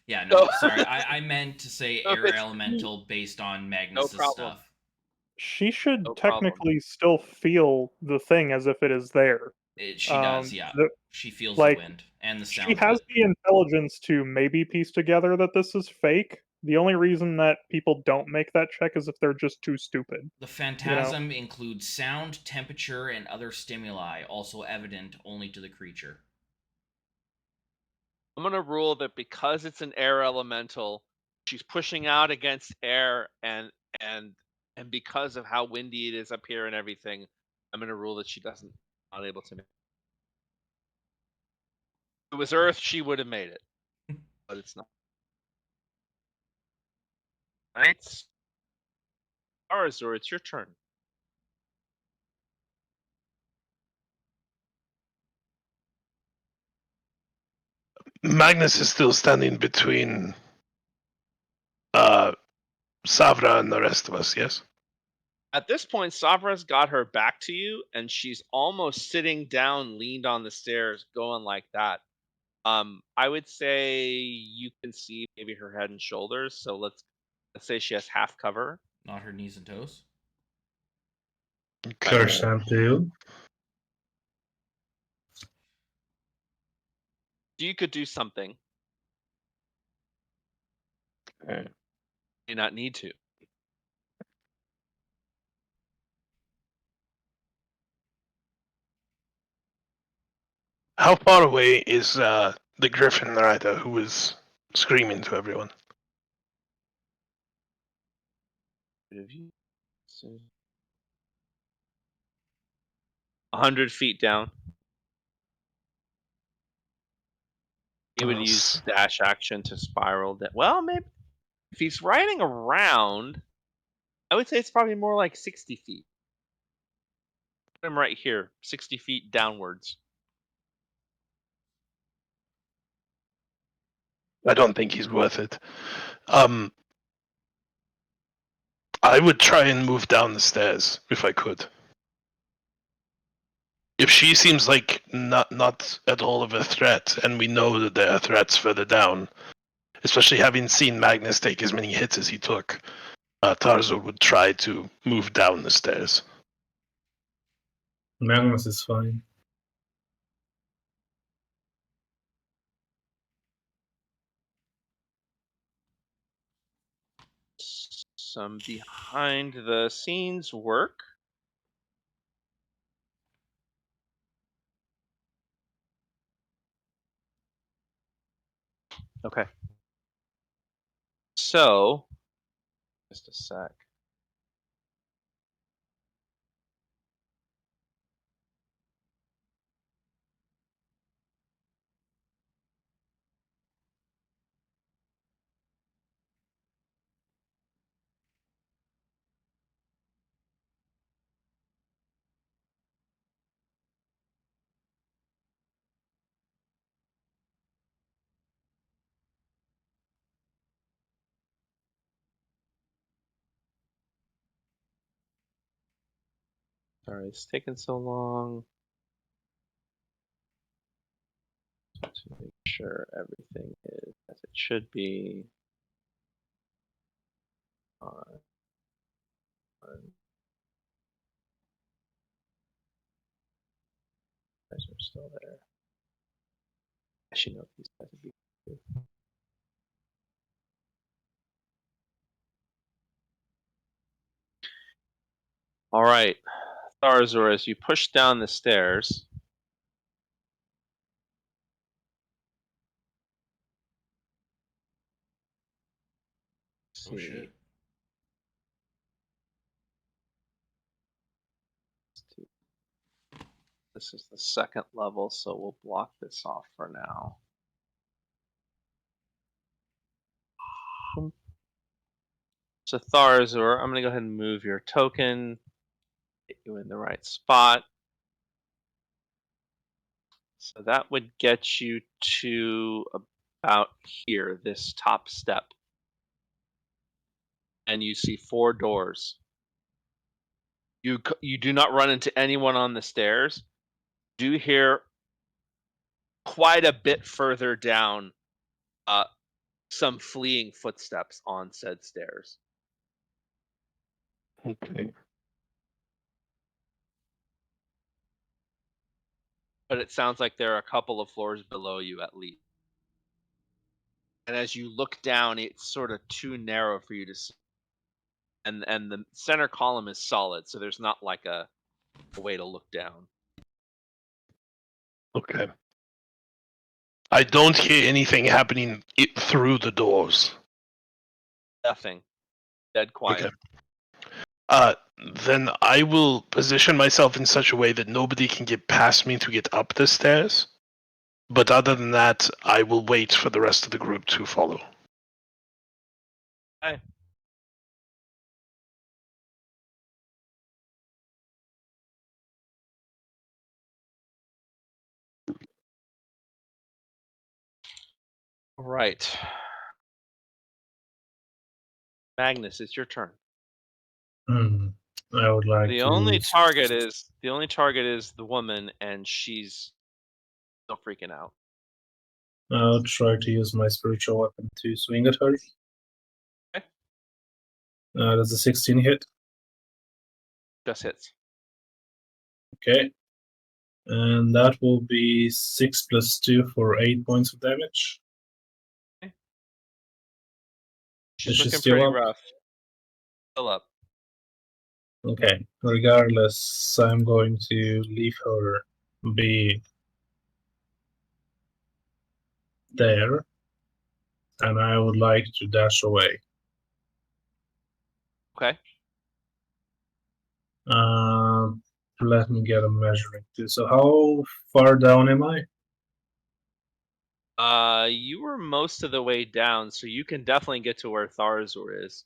S3: Yeah, no,
S1: So-
S3: sorry. I meant to say
S1: So
S3: air
S1: it's-
S3: elemental based on Magnus's
S1: problem.
S3: stuff.
S4: She should
S1: No problem.
S4: technically still feel the thing as if it is there.
S3: She does, yeah.
S4: the-
S3: She feels
S4: like,
S3: the wind and the
S4: She
S3: sound
S4: has
S3: of it.
S4: the intelligence to maybe piece together that this is fake. The only reason that people don't make that check is if they're just too stupid.
S3: The phantasm includes sound, temperature, and other stimuli, also evident only to the creature.
S1: I'm gonna rule that because it's an air elemental, she's pushing out against air, and because of how windy it is up here and everything, I'm gonna rule that she doesn't not able to make it. If it was Earth, she would have made it, but it's not. Right? Arazor, it's your turn.
S5: Magnus is still standing between Savra and the rest of us, yes?
S1: At this point, Savra's got her back to you, and she's almost sitting down, leaned on the stairs, going like that. I would say you can see maybe her head and shoulders. So let's say she has half cover.
S3: Not her knees and toes.
S2: Curse and two.
S1: You could do something.
S2: Okay.
S1: May not need to.
S5: How far away is the Griffin Rider who was screaming to everyone?
S1: 100 feet down. He would
S5: Yes.
S1: use dash action to spiral that. Well, maybe if he's riding around, I would say it's probably more like 60 feet. Put him right here, 60 feet downwards.
S5: I don't think he's worth it. I would try and move down the stairs if I could. If she seems like not at all of a threat, and we know that there are threats further down, especially having seen Magnus take as many hits as he took, Tarzo would try to move down the stairs.
S2: Magnus is fine.
S1: Some behind the scenes work. Okay. So, just a sec. Sorry, it's taking so long to make sure everything is as it should be. On. Guys are still there. I should know if these guys would be. All right, Tharzor, as you push down the stairs,
S3: Oh shit.
S1: This is the second level, so we'll block this off for now. So Tharzor, I'm going to go ahead and move your token, get you in the right spot. So that would get you to about here, this top step. And you see 4 doors. You do not run into anyone on the stairs. Do hear quite a bit further down some fleeing footsteps on said stairs.
S5: Okay.
S1: But it sounds like there are a couple of floors below you at least. And as you look down, it's sort of too narrow for you to see. And the center column is solid, so there's not like a way to look down.
S5: Okay. I don't hear anything happening through the doors.
S1: Nothing. Dead quiet.
S5: Okay. Then I will position myself in such a way that nobody can get past me to get up the stairs. But other than that, I will wait for the rest of the group to follow.
S1: Okay. All right. Magnus, it's your turn.
S2: I would like
S1: The
S2: to.
S1: only target is the woman, and she's still freaking out.
S2: I'll try to use my spiritual weapon to swing at her.
S1: Okay.
S2: Does a 16 hit?
S1: Just hits.
S2: Okay. And that will be 6 plus 2 for 8 points of damage.
S1: She's
S2: Is she
S1: looking
S2: still
S1: pretty
S2: up?
S1: rough. Still up.
S2: Okay. Regardless, I'm going to leave her be there. And I would like to dash away.
S1: Okay.
S2: Let me get a measuring too. So how far down am I?
S1: You were most of the way down, so you can definitely get to where Tharzor is.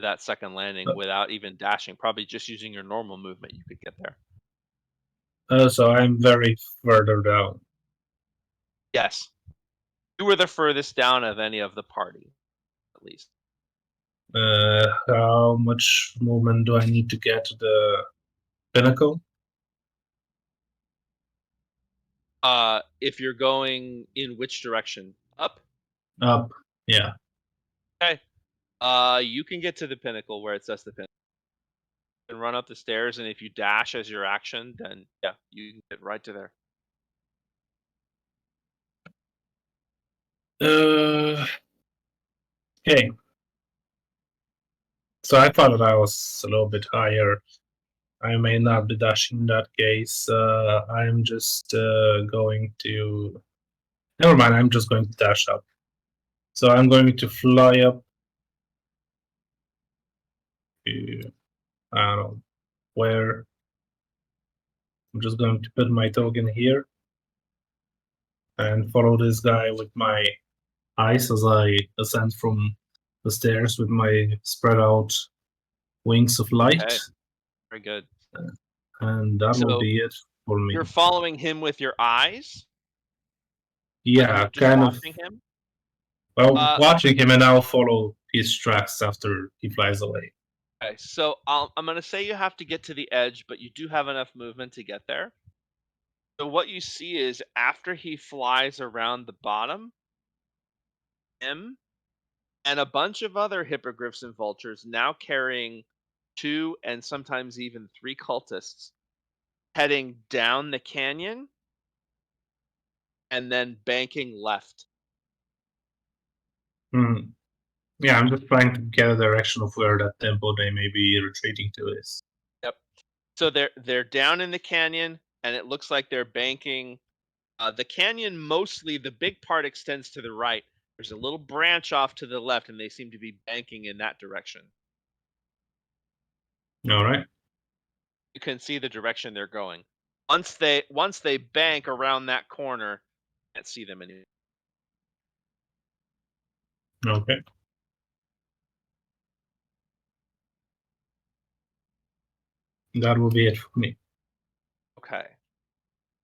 S1: That second landing without even dashing. Probably just using your normal movement, you could get there.
S2: So I'm very further down.
S1: Yes. You were the furthest down of any of the party, at least.
S2: How much movement do I need to get to the pinnacle?
S1: If you're going in which direction? Up?
S2: Up, yeah.
S1: Okay. You can get to the pinnacle where it says the pinnacle. You can run up the stairs, and if you dash as your action, then yeah, you can get right to there.
S2: Okay. So I thought that I was a little bit higher. I may not be dashing in that case. I'm just going to. Never mind, I'm just going to dash up. So I'm going to fly up to. I don't know where. I'm just going to put my token here and follow this guy with my eyes as I ascend from the stairs with my spread out wings of light.
S1: Okay. Very good.
S2: And that will
S1: So,
S2: be it for me.
S1: You're following him with your eyes?
S2: Yeah,
S1: You're just
S2: kind of.
S1: watching him?
S2: Well, watching him, and I'll follow his tracks after he flies away.
S1: Okay, so I'm going to say you have to get to the edge, but you do have enough movement to get there. So what you see is after he flies around the bottom, him and a bunch of other hippogriffs and vultures now carrying 2 and sometimes even 3 cultists heading down the canyon and then banking left.
S2: Hmm. Yeah, I'm just trying to get a direction of where that tempo they may be retreating to is.
S1: Yep. So they're down in the canyon, and it looks like they're banking. The canyon, mostly the big part extends to the right. There's a little branch off to the left, and they seem to be banking in that direction.
S2: All right.
S1: You can see the direction they're going. Once they bank around that corner, you can't see them anymore.
S2: Okay. That will be it for me.
S1: Okay.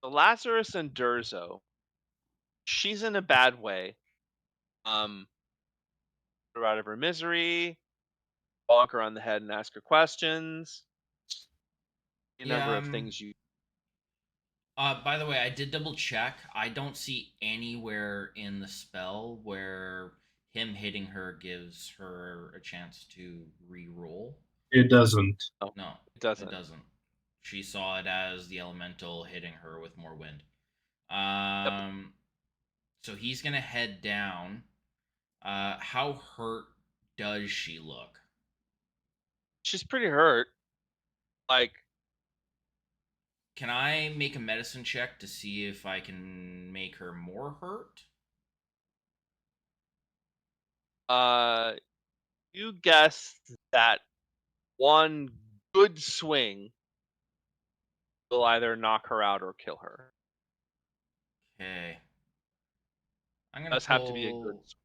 S1: So Lazarus and Durzo, she's in a bad way. Put her out of her misery, bonk her on the head and ask her questions. A number of things you.
S3: By the way, I did double check. I don't see anywhere in the spell where him hitting her gives her a chance to re-roll.
S2: It doesn't.
S1: Oh,
S3: No,
S1: it doesn't.
S3: It doesn't. She saw it as the elemental hitting her with more wind. So he's gonna head down. How hurt does she look?
S1: She's pretty hurt. Like,
S3: can I make a medicine check to see if I can make her more hurt?
S1: You guess that one good swing will either knock her out or kill her.
S3: Okay. I'm gonna
S1: Does have to be a good swing.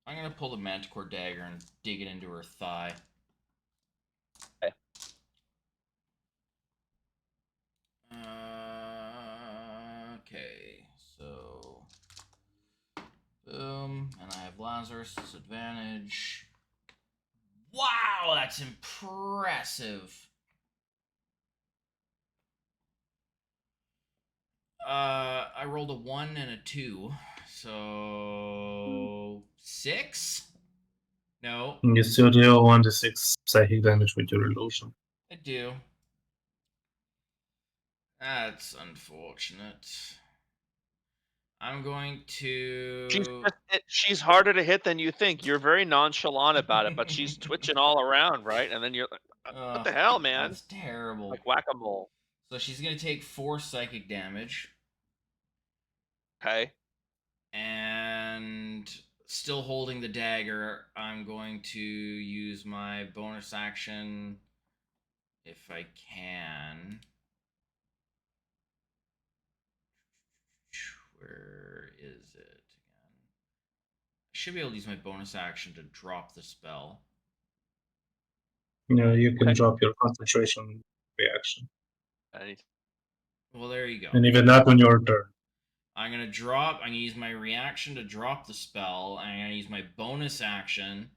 S3: I'm gonna pull the manticore dagger and dig it into her thigh.
S1: Okay.
S3: Okay, so boom, and I have Lazarus' disadvantage. Wow, that's impressive. I rolled a 1 and a 2, so 6? No.
S2: You still deal 1d6 psychic damage with your illusion.
S3: I do. That's unfortunate. I'm going to.
S1: She's harder to hit than you think. You're very nonchalant about it, but she's twitching all around, right? And then you're like, what the hell, man?
S3: That's terrible.
S1: Like whack-a-mole.
S3: So she's going to take 4 psychic damage.
S1: Okay.
S3: And still holding the dagger, I'm going to use my bonus action if I can. Where is it again? I should be able to use my bonus action to drop the spell.
S2: Yeah, you can drop your concentration reaction.
S3: Well, there you go.
S2: And even that on your turn.
S3: I'm gonna use my reaction to drop the spell, and I'm gonna use my bonus action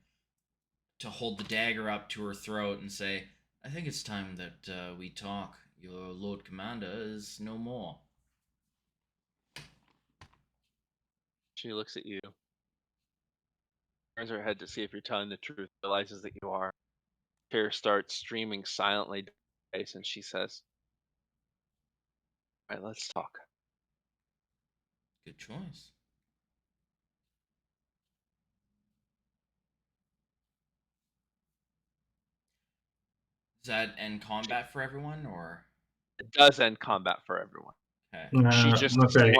S3: to hold the dagger up to her throat and say, I think it's time that we talk. Your Lord Commander is no more.
S1: She looks at you, turns her head to see if you're telling the truth, realizes that you are. Tears start streaming silently down her face, and she says, all right, let's talk.
S3: Good choice. Does that end combat for everyone, or?
S1: It does end combat for everyone.
S3: Okay.
S1: She just
S2: Not very.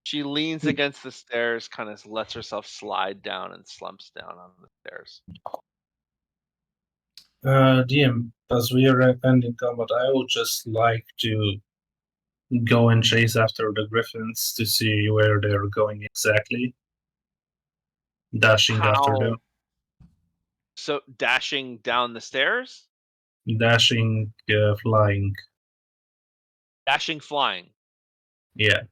S1: she leans against the stairs, kind of lets herself slide down and slumps down on the stairs.
S2: DM, as we are ending combat, I would just like to go and chase after the griffins to see where they're going exactly. Dashing after them.
S1: So dashing down the stairs?
S2: Dashing, flying.
S1: Dashing, flying.
S2: Yeah.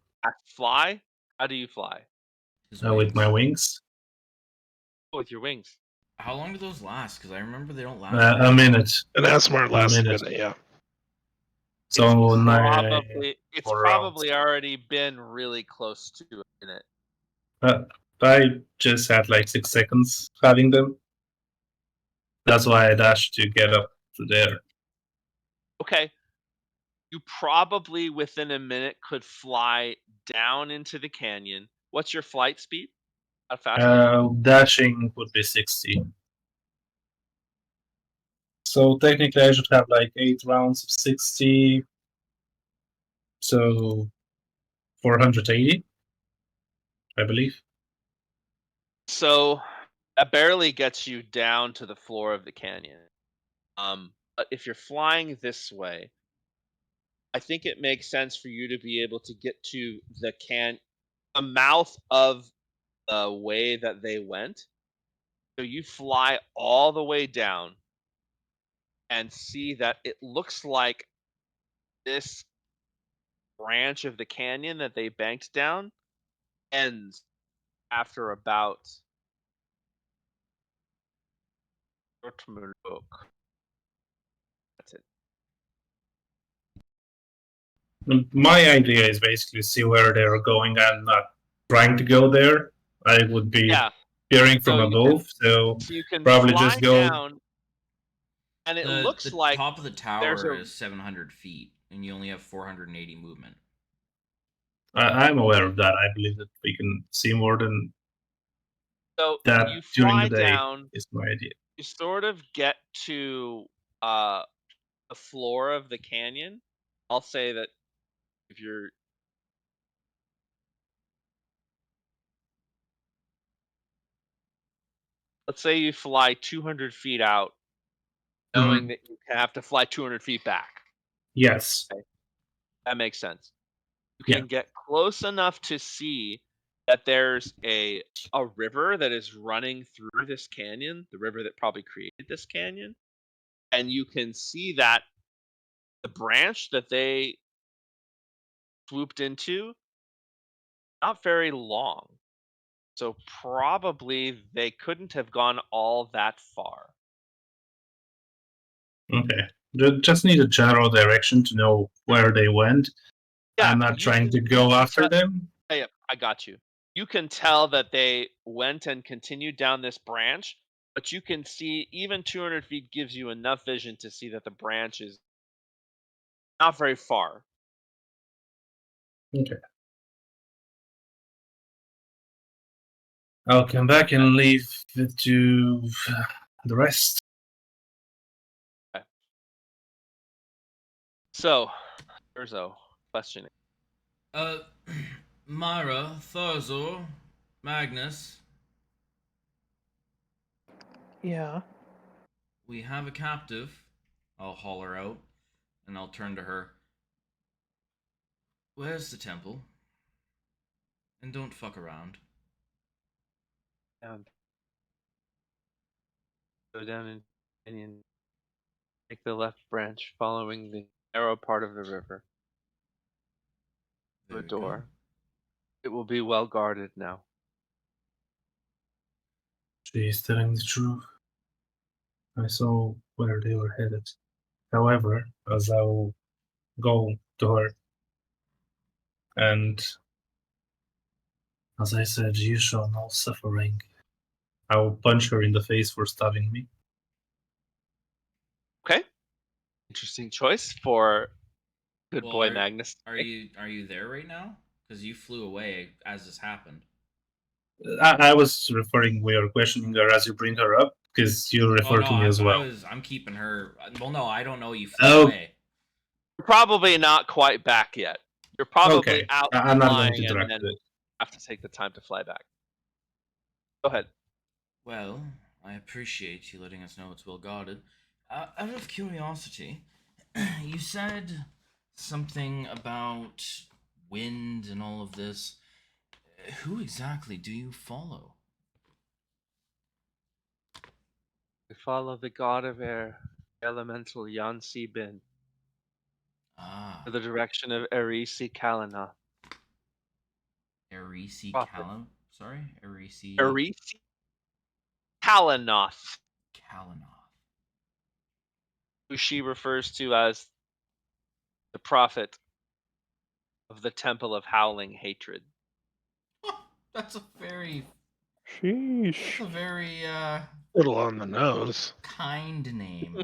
S1: Fly? How do you fly?
S3: His
S2: With my
S3: wings.
S2: wings.
S1: Oh, with your wings.
S3: How long do those last? Because I remember they don't last.
S2: A minute.
S5: An Asmar lasts a
S2: minute.
S5: minute, yeah.
S2: So
S1: It's probably already been really close to a minute.
S2: I just had like 6 seconds having them. That's why I dashed to get up to there.
S1: Okay. You probably within a minute could fly down into the canyon. What's your flight speed? How fast?
S2: Dashing would be 60. So technically I should have like 8 rounds of 60. So 480, I believe.
S1: So that barely gets you down to the floor of the canyon. But if you're flying this way, I think it makes sense for you to be able to get to the mouth of the way that they went. So you fly all the way down and see that it looks like this branch of the canyon that they banked down ends after about that's it.
S2: My idea is basically see where they're going. I'm not trying to go there. I would be peering from above, so
S1: you can
S2: probably
S1: fly
S2: just go
S1: down, and it
S3: The
S1: looks like
S3: top of the tower is 700 feet, and you only have 480 movement.
S2: I'm aware of that. I believe that we can see more than that
S1: you
S2: during
S1: fly
S2: the day.
S1: down,
S2: is my idea.
S1: You sort of get to the floor of the canyon. I'll say that if you're let's say you fly 200 feet out, knowing that you have to fly 200 feet back.
S2: Yes.
S1: Okay. That makes sense. You can get close enough to see that there's a river that is running through this canyon, the river that probably created this canyon. And you can see that the branch that they swooped into, not very long. So probably they couldn't have gone all that far.
S2: Okay. Just need a general direction to know where they went.
S1: Yeah,
S2: I'm not trying to go after them.
S1: Hey, I got you. You can tell that they went and continued down this branch, but you can see even 200 feet gives you enough vision to see that the branch is not very far.
S2: Okay. I'll come back and leave it to the rest.
S1: Okay. So, Urzo, questioning.
S3: Myra, Thorzo, Magnus.
S4: Yeah.
S3: We have a captive. I'll holler out, and I'll turn to her. Where's the temple? And don't fuck around.
S1: Go down and take the left branch, following the narrow part of the river. To a door. It will be well guarded now.
S2: She is telling the truth. I saw where they were headed. However, as I will go to her, and as I said, you shall know suffering. I will punch her in the face for stabbing me.
S1: Okay. Interesting choice for good
S3: Well,
S1: boy Magnus.
S3: Are you there right now? Because you flew away as this happened.
S2: I was referring, we are questioning her as you bring her up, because you refer to me as well.
S3: I'm keeping her. Well, no, I don't know. You flew
S2: Oh,
S3: away.
S1: You're probably not quite back yet. You're probably
S2: okay.
S1: out
S2: I'm not going
S1: flying
S2: to
S1: and
S2: direct
S1: then
S2: it.
S1: have to take the time to fly back. Go ahead.
S3: Well, I appreciate you letting us know it's well guarded. Out of curiosity, you said something about wind and all of this. Who exactly do you follow?
S1: We follow the god of air, elemental Yansi Bin,
S3: Ah,
S1: to the direction of Erisi Kalina.
S3: Erisi
S1: Prophet.
S3: Kalam. Sorry, Erisi
S1: Erisi Kalinoth,
S3: Kalanoth.
S1: who she refers to as the prophet of the Temple of Howling Hatred.
S3: That's a very
S4: Sheesh.
S5: Little on the nose.
S3: kind name.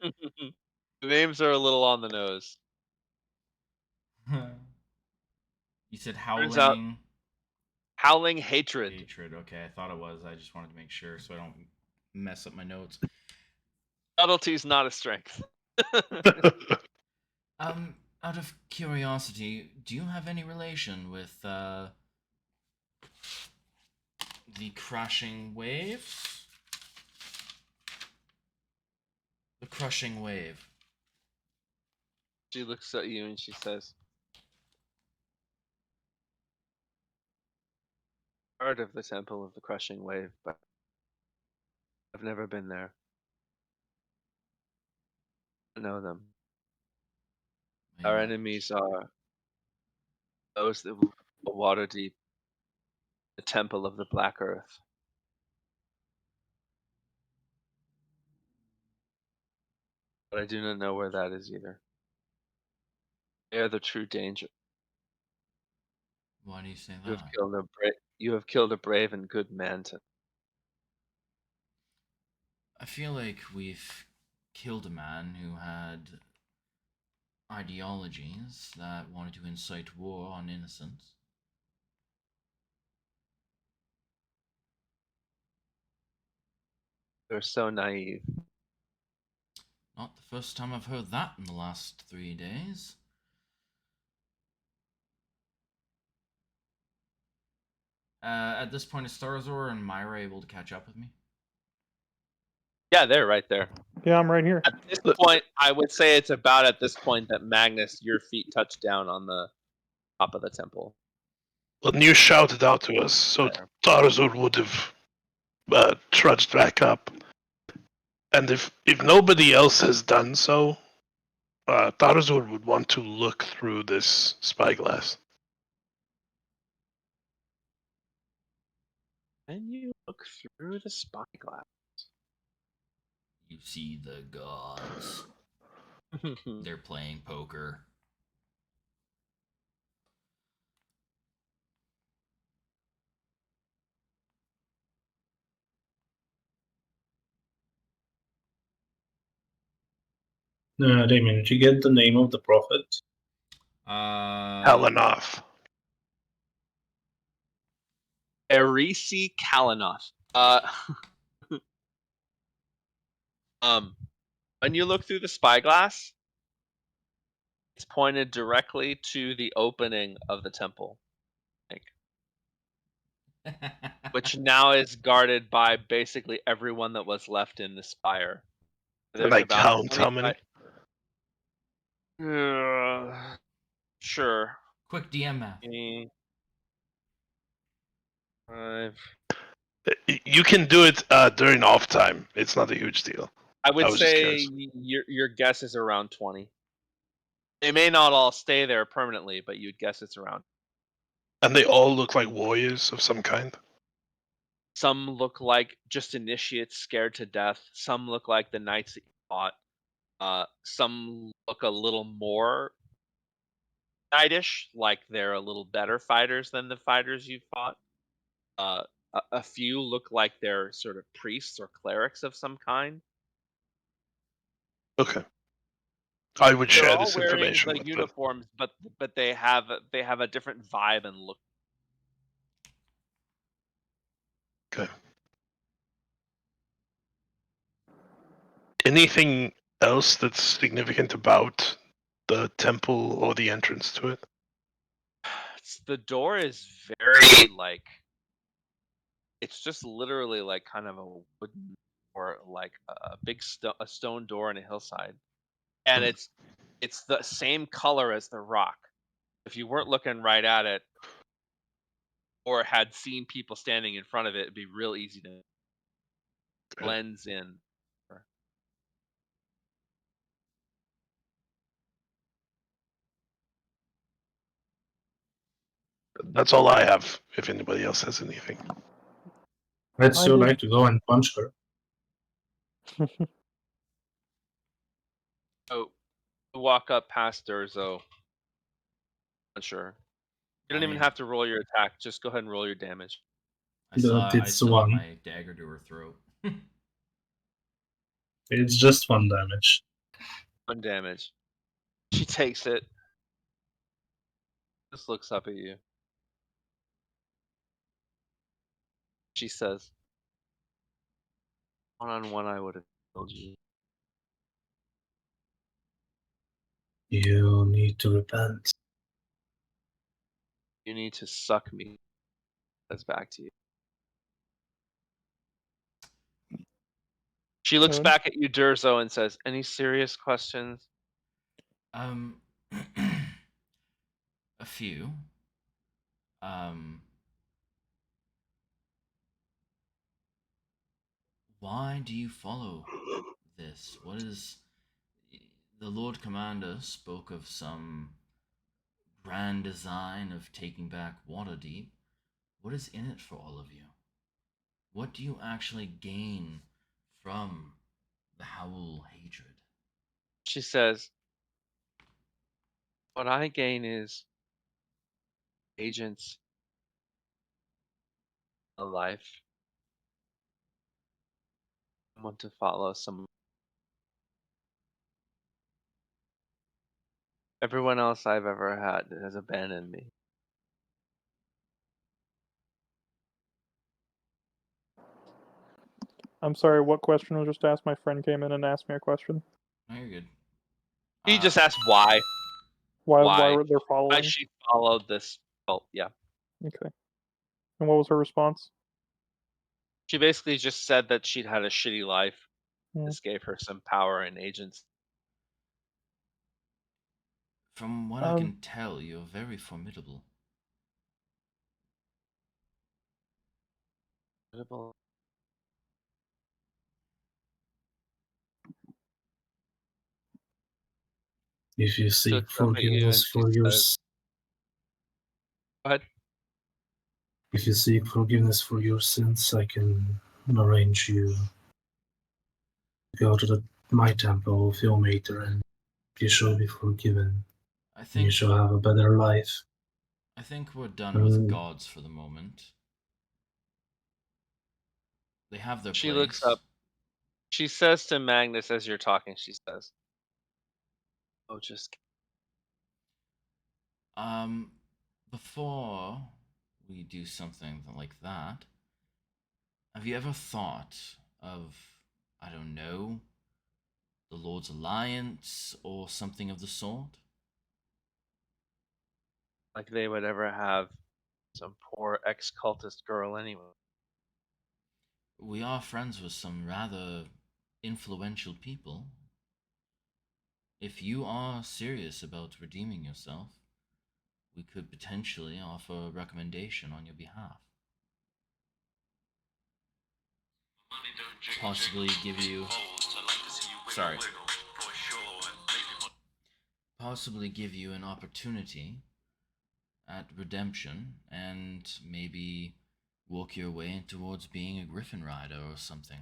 S1: The names are a little on the nose.
S3: You said
S1: Turns out,
S3: howling
S1: Howling Hatred.
S3: hatred. Okay, I thought it was. I just wanted to make sure so I don't mess up my notes.
S1: Subtlety's not a strength.
S3: Out of curiosity, do you have any relation with the crashing waves? The crushing wave.
S1: She looks at you and she says, "Heard of the Temple of the Crushing Wave, but I've never been there. I know them. Our
S3: Yeah.
S1: enemies are those that will go water deep, the Temple of the Black Earth. But I do not know where that is either. They are the true danger.
S3: Why do you say
S1: You have
S3: that?
S1: killed a you have killed a brave and good man.
S3: I feel like we've killed a man who had ideologies that wanted to incite war on innocents.
S1: They're so naive.
S3: Not the first time I've heard that in the last 3 days. At this point, is Starazor and Myra able to catch up with me?
S1: Yeah, they're right there.
S4: Yeah, I'm right here.
S1: At this point, I would say it's about at this point that Magnus, your feet touch down on the top of the temple.
S5: When you shouted out to us, so
S1: There.
S5: Tarzur would have trudged back up. And if nobody else has done so, Tarzur would want to look through this spyglass.
S1: Can you look through the spyglass?
S3: You see the gods. They're playing poker.
S2: Damien, did you get the name of the prophet?
S5: Helenoth.
S1: Erisi Kalinoth. When you look through the spyglass, it's pointed directly to the opening of the temple, which now is guarded by basically everyone that was left in the spire.
S5: Can I count how many?
S1: Sure.
S3: Quick DM math.
S1: 5.
S5: You can do it during off time. It's not a huge deal.
S1: I would
S5: I was just
S1: say
S5: curious.
S1: your guess is around 20. They may not all stay there permanently, but you'd guess it's around.
S5: And they all look like warriors of some kind.
S1: Some look like just initiates scared to death. Some look like the knights that you fought. Some look a little more knightish, like they're a little better fighters than the fighters you fought. A few look like they're sort of priests or clerics of some kind.
S5: Okay. I would
S1: They're
S5: share
S1: all
S5: this
S1: wearing
S5: information
S1: the
S5: with them.
S1: uniforms, but they have a different vibe and look.
S5: Okay. Anything else that's significant about the temple or the entrance to it?
S1: The door is very like it's just literally like kind of a wooden or like a big a stone door in a hillside, and it's the same color as the rock. If you weren't looking right at it or had seen people standing in front of it, it'd be real easy to blends in.
S5: That's all I have, if anybody else has anything.
S2: I'd
S4: I
S2: still
S4: did.
S2: like to go and punch her.
S1: So walk up past Durzo. Sure. You don't
S3: I
S1: even
S3: mean,
S1: have to roll your attack. Just go ahead and roll your damage.
S3: I
S2: It's
S3: still have
S2: one.
S3: my dagger to her throat.
S2: It's just 1 damage.
S1: 1 damage. She takes it. Just looks up at you. She says, "One-on-one, I would have killed you."
S2: You need to repent.
S1: You need to suck me. That's back to you. She looks
S4: Good.
S1: back at you, Durzo, and says, "Any serious questions?"
S3: A few. Why do you follow this? What is the Lord Commander spoke of some grand design of taking back Waterdeep. What is in it for all of you? What do you actually gain from the Howl hatred?
S1: She says, "What I gain is agents, a life. I want to follow some. Everyone else I've ever had has abandoned me."
S4: I'm sorry, what question was just asked? My friend came in and asked me a question.
S3: No, you're good.
S1: He just asked why.
S4: Why were they
S1: Why
S4: following?
S1: she followed this. Oh, yeah.
S4: Okay. And what was her response?
S1: She basically just said that she'd had a shitty life.
S4: Hmm.
S1: This gave her some power and agents.
S3: From what I can tell, you're very formidable.
S2: If you seek
S1: Looks up at you and
S2: forgiveness
S1: she
S2: for your
S1: says, "Go ahead."
S2: if you seek forgiveness for your sins, I can arrange you to go to my temple with your mater, and you shall be forgiven.
S3: I
S2: And you
S3: think
S2: shall have a better life.
S3: we're done with
S2: And
S3: gods for the moment. They have their
S1: She
S3: place.
S1: looks up. She says to Magnus as you're talking, she says, "Oh, just
S3: Before we do something like that, have you ever thought of, I don't know, the Lord's Alliance or something of the sort?
S1: like they would ever have some poor ex-cultist girl anyway."
S3: We are friends with some rather influential people. If you are serious about redeeming yourself, we could potentially offer a recommendation on your behalf. Possibly give you. Sorry. Possibly give you an opportunity at redemption and maybe work your way towards being a Griffin Rider or something.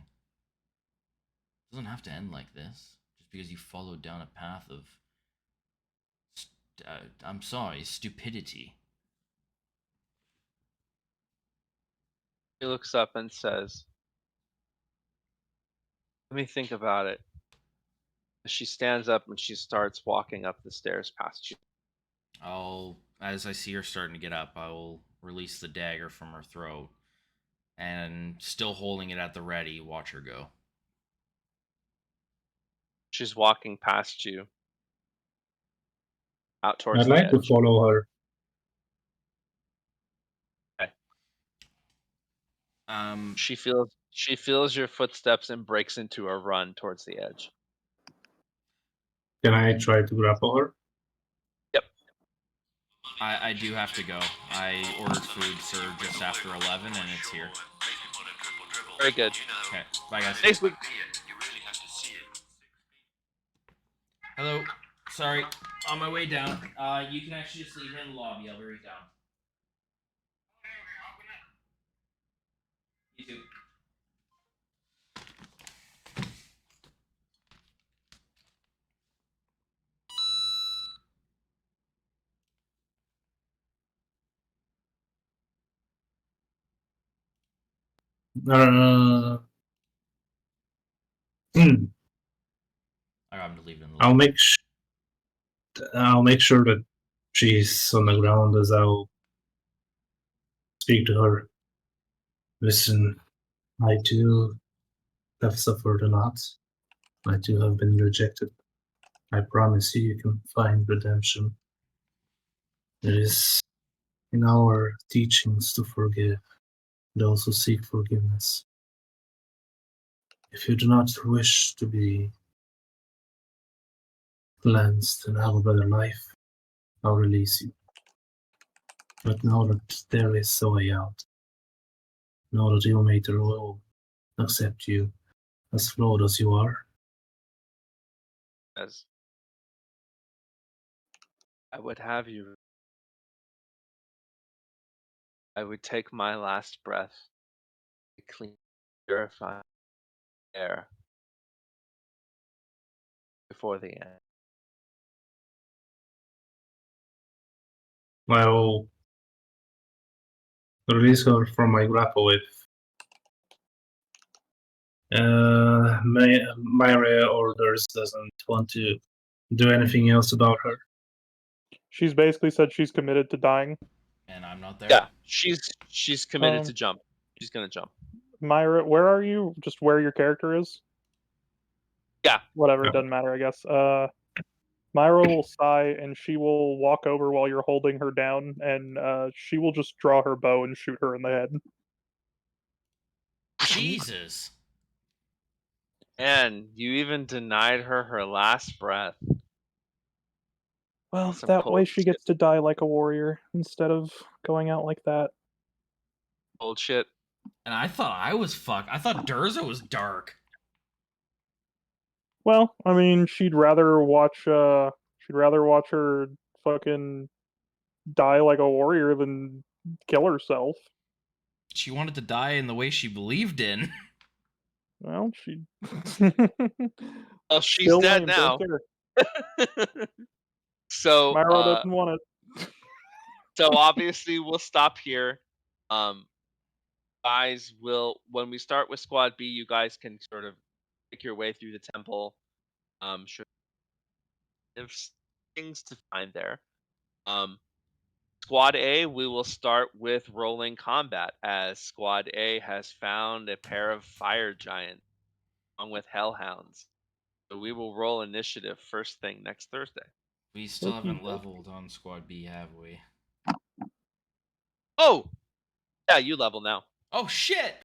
S3: It doesn't have to end like this, just because you followed down a path of, I'm sorry, stupidity.
S1: He looks up and says, "Let me think about it." She stands up and she starts walking up the stairs past you.
S3: As I see her starting to get up, I will release the dagger from her throat and, still holding it at the ready, watch her go.
S1: She's walking past you out towards
S2: I'd
S1: the
S2: like to
S1: edge.
S2: follow her.
S1: Okay.
S3: Um,
S1: She feels your footsteps and breaks into a run towards the edge.
S2: Can I try to grapple her?
S1: Yep.
S3: I do have to go. I ordered food for just after 11, and it's here.
S1: Very good.
S3: Okay, bye guys.
S1: Next week.
S3: Hello. Sorry, on my way down. You can actually just leave it in the lobby. I'll be right down. You too.
S2: Hmm.
S3: I got him to leave it in the
S2: I'll
S3: lobby.
S2: make sure that she's on the ground as I'll speak to her. Listen, I too have suffered a lot. I too have been rejected. I promise you can find redemption. It is in our teachings to forgive those who seek forgiveness. If you do not wish to be cleansed and have a better life, I'll release you. But know that there is a way out. Know that your mater will accept you as flawed as you are.
S1: As I would have you, I would take my last breath to clean, purify air before the end.
S2: I'll release her from my grapple if Myra orders doesn't want to do anything else about her.
S4: She's basically said she's committed to dying.
S3: And I'm not there.
S1: Yeah, she's committed to
S4: Um,
S1: jump. She's gonna jump.
S4: Myra, where are you? Just where your character is?
S1: Yeah.
S4: Whatever, it
S2: Yeah.
S4: doesn't matter, I guess. Myra will sigh and she will walk over while you're holding her down, and she will just draw her bow and shoot her in the head.
S3: Jesus.
S1: And you even denied her last breath.
S4: Well,
S1: Some
S4: that way
S1: cold
S4: she
S1: shit.
S4: gets to die like a warrior instead of going out like that.
S1: Cold shit.
S3: And I thought I was fucked. I thought Durza was dark.
S4: Well, I mean, she'd rather watch her fucking die like a warrior than kill herself.
S3: She wanted to die in the way she believed in.
S4: Well, she
S1: Well, she's
S4: still
S1: dead
S4: lame,
S1: now.
S4: don't care.
S1: So
S4: Myro doesn't want it.
S1: so obviously we'll stop here. Guys will, when we start with squad B, you guys can sort of make your way through the temple. Sure, there's things to find there. Squad A, we will start with rolling combat, as Squad A has found a pair of fire giants along with hellhounds. So we will roll initiative first thing next Thursday.
S3: We still haven't
S4: Okey-doke.
S3: leveled on Squad B, have we?
S1: Oh, yeah, you level now.
S3: Oh shit!